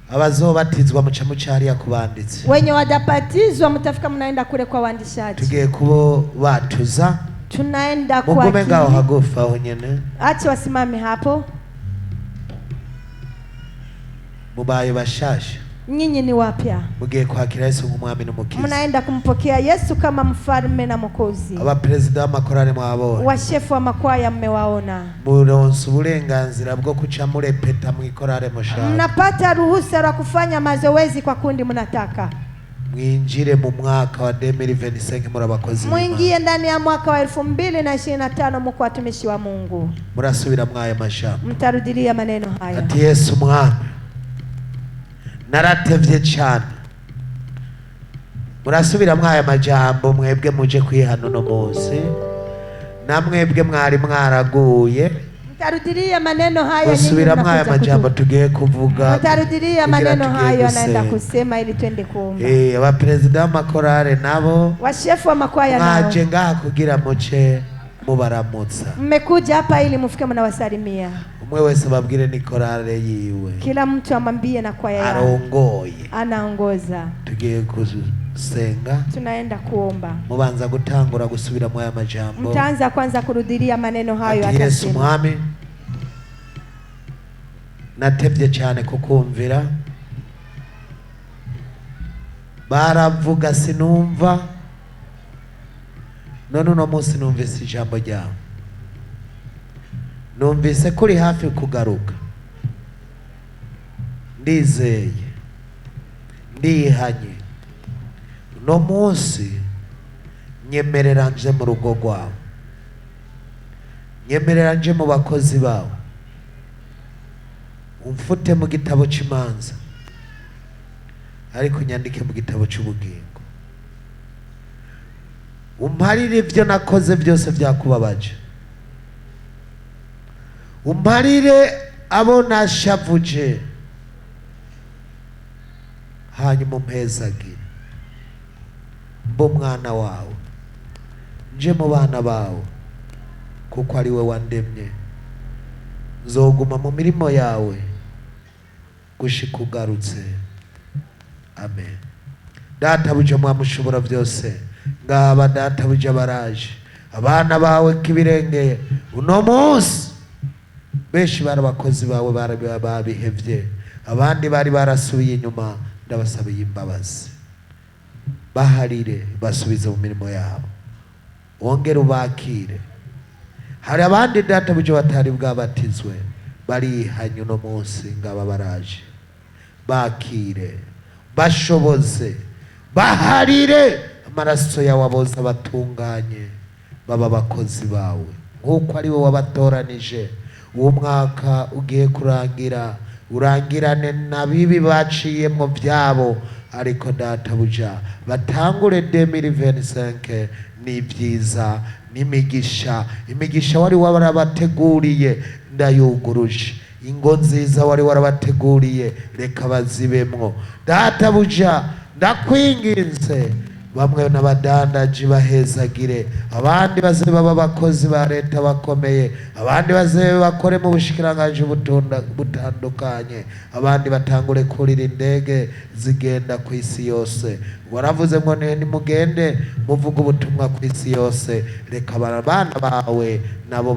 Abazobatizwa muca mucariya kubanditsi. Wenye wadabatizwa mtafika mnaenda kule kwa waandishaji. Tugiye kubo batuza. Tunaenda kwa Mugume ngaho hagufa aho nyene. Acha wasimame hapo. Mubaye bashasha. Nyinyi ni wapya, mugiye kwakira Yesu nk'umwami n'umukiza. mnaenda kumpokea Yesu kama mfalme na mwokozi. Abaperezida b'amakorali mwabonye, Washefu wa makwaya mmewaona, muronse uburenganzira bwo kuca murepeta mu ikorale mushaka. mnapata ruhusa la kufanya mazoezi kwa kundi mnataka. Mwinjire mu mwaka wa 2025 muri abakozi b'Imana. Muingie ndani ya mwaka wa 2025 mko watumishi wa Mungu. Murasubira mwaya mashamba. Mtarudilia maneno haya. Ati Yesu mwami, naratevye cyane. Murasubira mwaya majambo mwebwe muje kwihana no munsi. Na mwebwe mwari mwaraguye. Mtarudilia maneno haya. Musubira mwaya majambo tugiye kuvuga. Mtarudilia maneno hayo anaenda kusema ili twende kuomba. Abaperezida b'amakorale nabo, washefu wa makwaya nao, mwaje ngaha kugira muce mubaramutsa. Mmekuja hapa ili mufike mnawasalimia. Umwe wese babwire ni korale yiwe. Kila mtu amwambie na kwaya yake. Arongoye. Anaongoza. Tugiye kusenga. Tunaenda kuomba. Mubanza gutangura gusubira mu aya majambo. Mtaanza kwanza kurudilia maneno hayo atasema. Yesu mwami, natevye cyane kukumvira. Baravuga sinumva. None uno munsi numvise ijambo ryawe. Numvise kuri hafi kugaruka. Ndizeye, ndihanye. Uno munsi nyemerera nje mu rugo rwawe. Nyemerera nje mu bakozi bawe. Umfute mu gitabo cy'imanza, ariko nyandike mu gitabo cy'ubugingo. Umparire ibyo nakoze byose byakubabaje. Umparire abo nashavuje, hanyuma umpezagire. Mbo mwana wawe, nje mu bana bawe, kuko ari we wandemye. Nzoguma mu mirimo yawe gushika ugarutse. Amen. Databuja mwamushobora byose, ngaba databuja baraje. Abana bawe kibirengeye uno munsi, benshi bari abakozi bawe babihevye, abandi bari barasubiye inyuma. Ndabasabiye imbabazi, baharire basubize mu mirimo yabo, wongere ubakire. Hari abandi databuja batari bwabatizwe, barihanye uno munsi, ngaba baraje. Bakire, bashoboze, baharire, amaraso yawe aboza batunganye, baba abakozi bawe nkuko ari we wabatoranije. Uwo mwaka ugiye kurangira, urangirane na bibi baciye mu byabo, ariko databuja batangure 2025 n'ibyiza n'imigisha. Imigisha wari warabateguriye ndayuguruje. Ingo nziza wari warabateguriye reka bazibemwo. Databuja ndakwinginze, bamwe n'abadandaji bahezagire, abandi baze baba abakozi ba leta bakomeye, abandi baze bakore mu bushikiranganje butandukanye, abandi batangure kurira indege zigenda ku isi yose. Waravuze ngo nimugende muvuga ubutumwa ku isi yose, reka abana bawe nabo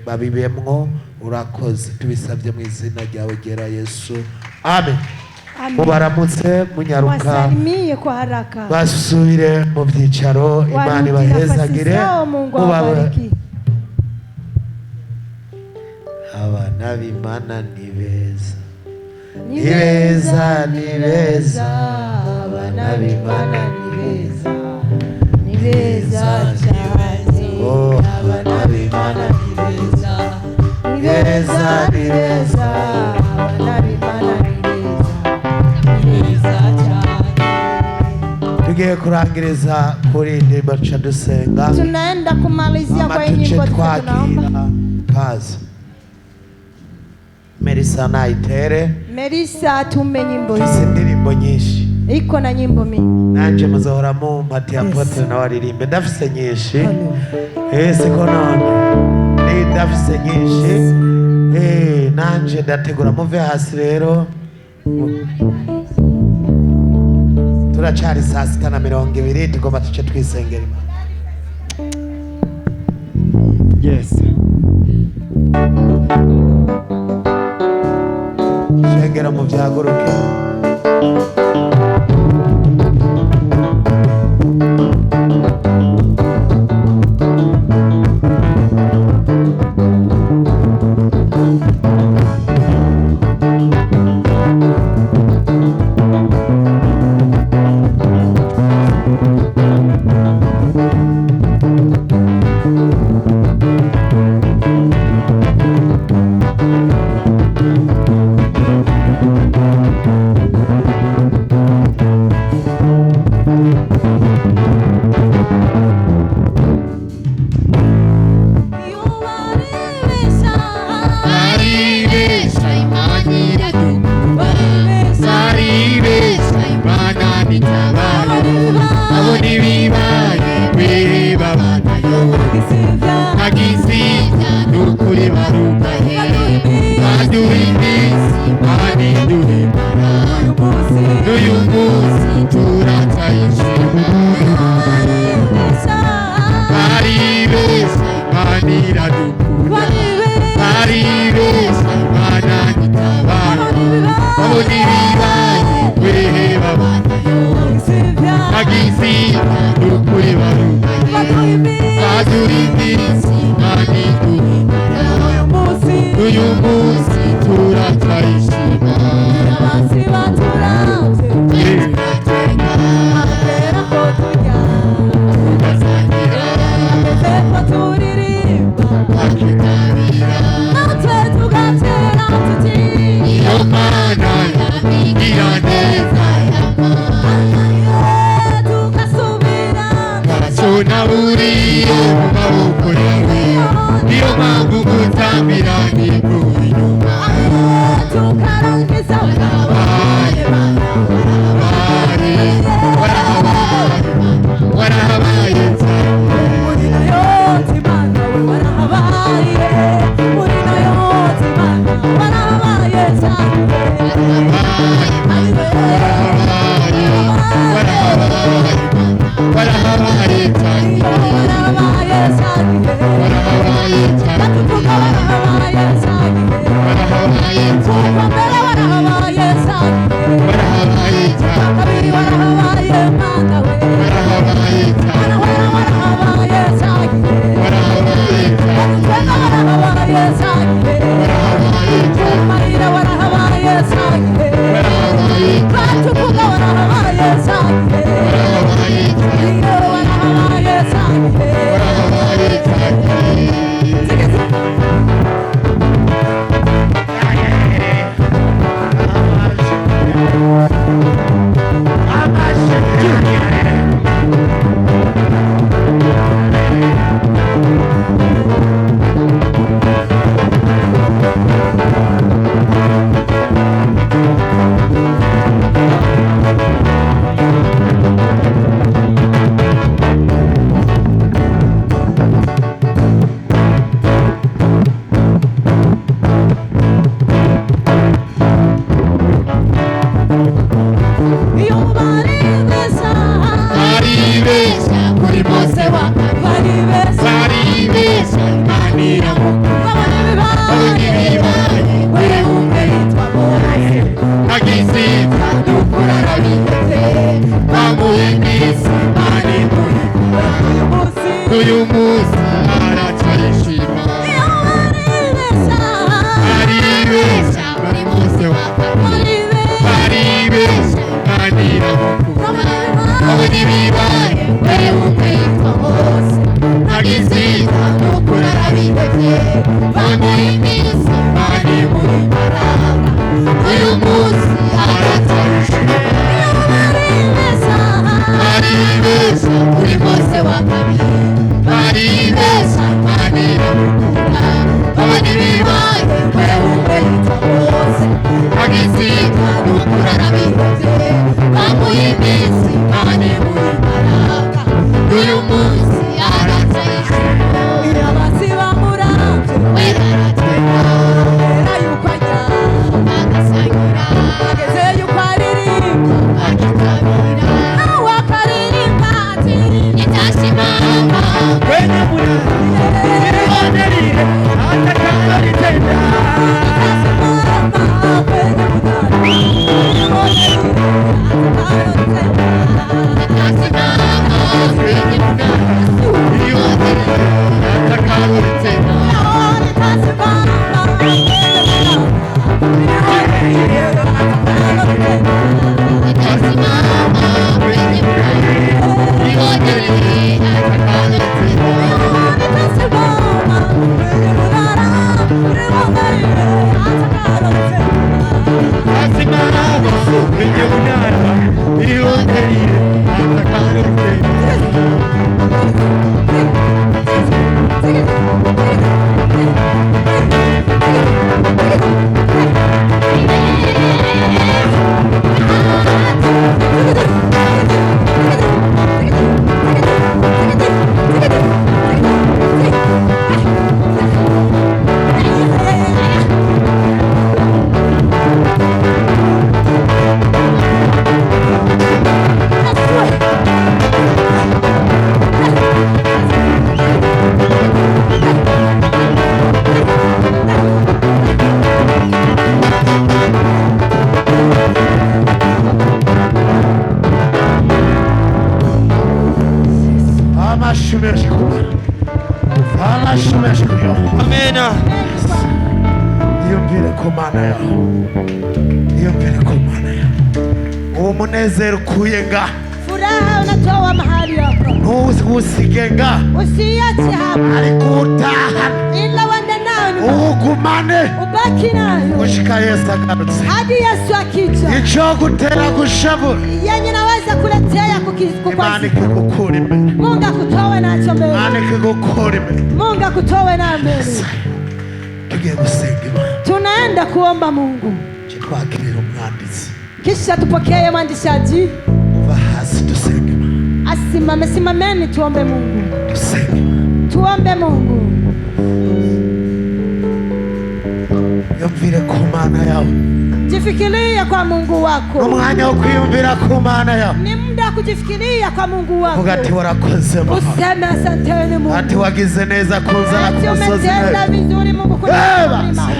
babibemwo. Urakoze, tubisabye mu izina ryawe ryera Yesu, amen. Mubaramutse munyaruka, wasalimie kwa haraka, basubire mu byicaro. Imana ibahezagire, mubabariki. Abana b'Imana ni beza, ni beza, ni beza. Abana b'Imana ni beza, ni beza cyane. Abana b'Imana ni beza, ni beza, ni beza. Abana b'Imana ni tugiye kurangiriza kuri indirimbo cha dusenga. Tunaenda kumalizia kwa nyimbo tunaomba. Kazi Melissa Naitere. Melissa tume nyimbo hizi. Isi ndirimbo nyinshi. Iko na nyimbo mingi. Nanje muzohora mu mpati ya Apotre na waririmbe. Ndafise nyinshi. Siko none. Ndafise nyinshi. Nanje ndategura muve hasi rero. Turacari saa 6:20 tugomba tuce twisengera Imana. Yes. Shengera mu vyaguruke. Thank you. yawe, iyumvire ku Mana yawe. Uwo munezero ukuye nga, Furaha unatoa mahali hapa. ntuwusige nga, Usiache hapa. ariko utahane, Ila wende nayo nyumbani. uwugumane Ubaki nayo. gushika Yesu agarutse. Hadi Yesu akija. Ico gutera gushavura, Yenye naweza kuletea Imana kukwazi. ikigukura imbere, Mungu akutowe nacho mbele. Imana ikigukura imbere. Mungu akutowe na mbele. Tugiye gusenga Imana, Tunaenda kuomba Mungu. twakirira umwanditsi, Kisha tupokee mwandishaji. va hasi dusenge Imana, Asimame, simameni tuombe Mungu. dusenge Imana. Tuombe Mungu. Yumvire ku Mana yawe, Jifikirie kwa Mungu wako. umwanya wo kwiyumvira ku Mana yawe. Ni muda wa kujifikiria kwa Mungu wako. Vuga ati warakoze Mana, Useme asanteni Mungu. ati wagize neza kunzana ku Ati musozi umetenda neza. vizuri Mungu kwenye Eba. mlima huu.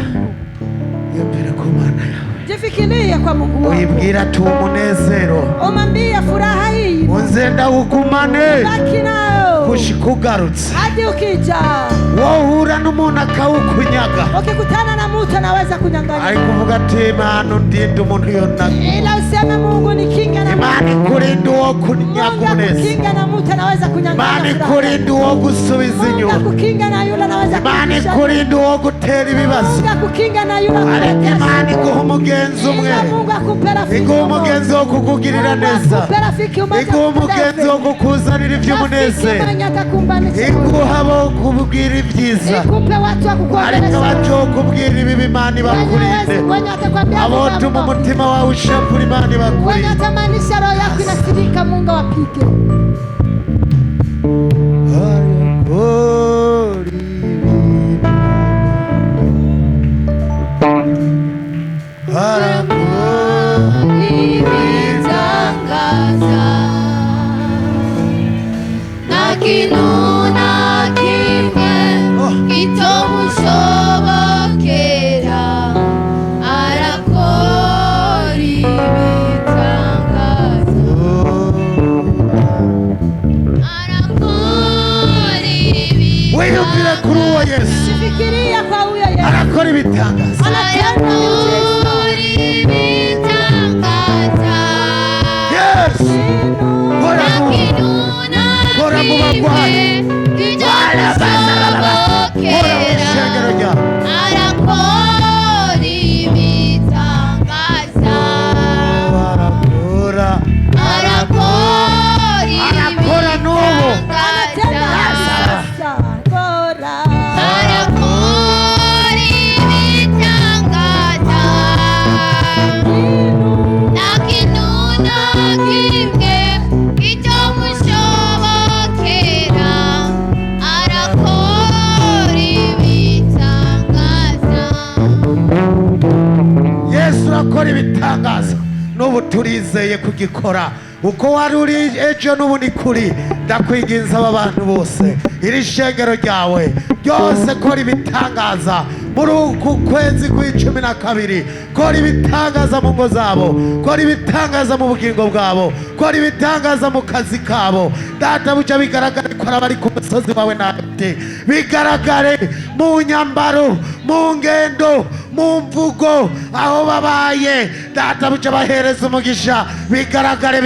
Yumvire ku Mana yawe, Jifikirie kwa Mungu wako. uyibwira ati umunezero Umwambie furaha hii. unzenda ugumane Baki nayo. gushika ugarutse. Hadi ukija. Wohura n'umuntu akawukunyaga, Ukikutana na mtu anaweza kunyang'anya. ari kuvuga ati Imana undinde umuntu yona, Ila useme Mungu ni kinga na Imana ikurinde uwo kunyaga Mungu umunezero, akukinga na mtu anaweza kunyang'anya. Imana furaha. ikurinde uwo gusubiza Mungu inyuma, akukinga na yule anaweza Imana kurudisha. ikurinde uwo gutera ibibazo, Mungu akukinga na yule ariko anakuletea Imana shida. iguha umugenzi umwe, Ila Mungu akupe rafiki iguha mmoja. umugenzi wo kukugirira Mungu neza, akupe rafiki mmoja iguha umugenzi wo akupendeze. kukuzanira iby'umunezero, Rafiki mwenye atakumbanisha iguha abo kubwira ibyiza, ikupe watu wa ariko kukuongelesha. abaje wo kubwira ibibi Imana ibakurinde, Wenye atakwambia abotuma mambo. umutima wawe ushapura Imana Wenye ibakurinde. atamanisha roho yako inasirika Mungu apige. Ibitangaza na kinuna kimwe kitomushobokera arakora ibitangaza, arakora Wiyumvire kuri uwo Yesu, Fikiria kwa huyo Yesu. arakora ibitangaza. Anatenda miujiza. Yesu, kora kora mu bagwayi, kora mu ishengero ryawe. Arakora n'ubu. Anatenda miujiza. Bora. Yesu akora ibitangaza, n'ubu turizeye kugikora. Uko wari uri ejo n'ubu ni kuri. Ndakwinginza aba bantu bose, iri shengero ryawe ryose kora ibitangaza muri uku kwezi kwa12. Kora ibitangaza mu ngo zabo, kora ibitangaza mu bugingo bwabo, kora ibitangaza mu kazi kabo. Data buca bigaragare ko abari ku musozi wawe nate, bigaragare mu nyambaro, mu ngendo, mu mvugo, aho babaye. Data buca bahereza umugisha, bigaragare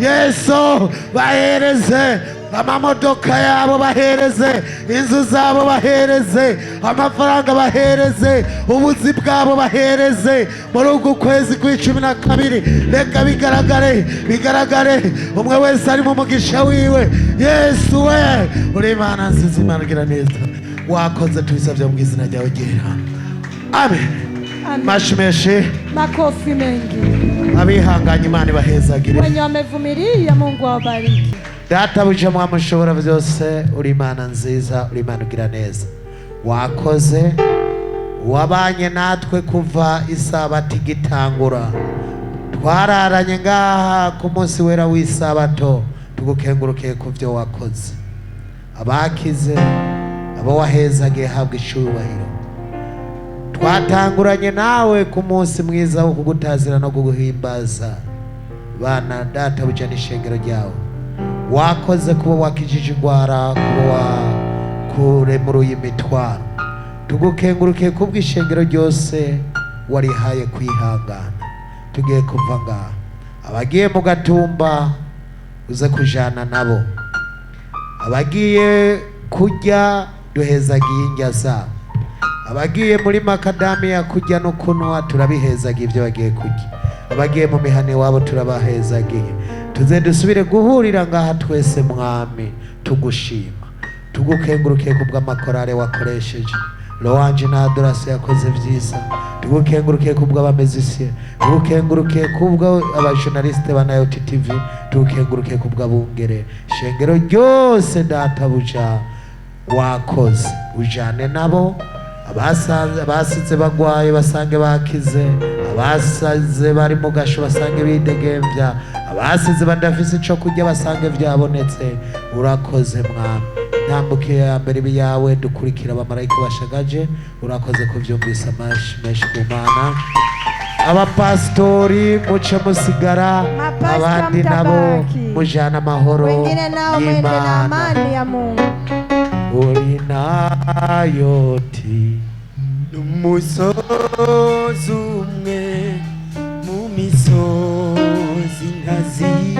Yesu, bahereze amamodoka yabo, bahereze inzu zabo, bahereze amafaranga, bahereze ubuzi bwabo, bahereze muri uku kwezi kwa12. Reka bigaragare umwe wese ari mu mugisha wiwe. Yesu we, uri Imana nziza, Imana igira neza. Wakoze, tubisabye mu izina ryawe ryera, amen. Amen. Mashimeshe Makofi mengi. abihanganye, Imana ibahezagire. Wenye wamevumilia Mungu awabariki. Data buja mwami ushobora byose, uri Imana nziza, uri Imana ugira neza. Wakoze, wabanye natwe kuva isabato igitangura. Twararanye ngaha ku munsi wera w'isabato, tugukengurukiye ku byo wakoze. Abakize, abo wahezagiye, habwa icyubahiro. Twatanguranye nawe ku munsi mwiza wo kugutazira no kuguhimbaza. Bana data buja n'ishengero ryawe, wakoze kuba wakijije indwara, kuba wakuremuruye imitwaro. Tugukengurukiye kubw'ishengero ryose warihaye kwihangana. Tugiye kuva ngaha, abagiye mu gatumba uze kujana nabo, abagiye kurya duhezagiye indya zabo, abagiye muri makadamiya kurya no kunywa turabihezagiye ibyo bagiye kurya, abagiye mu mihane wabo turabahezagiye. Tuze dusubire guhurira ngaha twese mwami tugushima, tugukengurukiye kubw'amakorale wakoresheje, Loange na Adorasi yakoze vyiza, tugukengurukiye kubw'abamezisiye, tugukengurukiye kubw'abajournaliste ba Nayo TV, tugukengurukiye kubw'abungere, shengero ryose databuja wakoze, ujane nabo, abasize bagwaye basange bakize, abasaze bari mu gasho basange bidegemvya, abasize badafise ico kurya basange vyabonetse. Urakoze mwami, ntambuke ya mbere biyawe dukurikira abamarayika bashagaje, urakoze kuvyumvisa menshi ku Mana. Abapastori muce musigara, abandi nabo mujana amahoro y'Imana. Uri Nayoti n'umusozi umwe mu misozi ntazi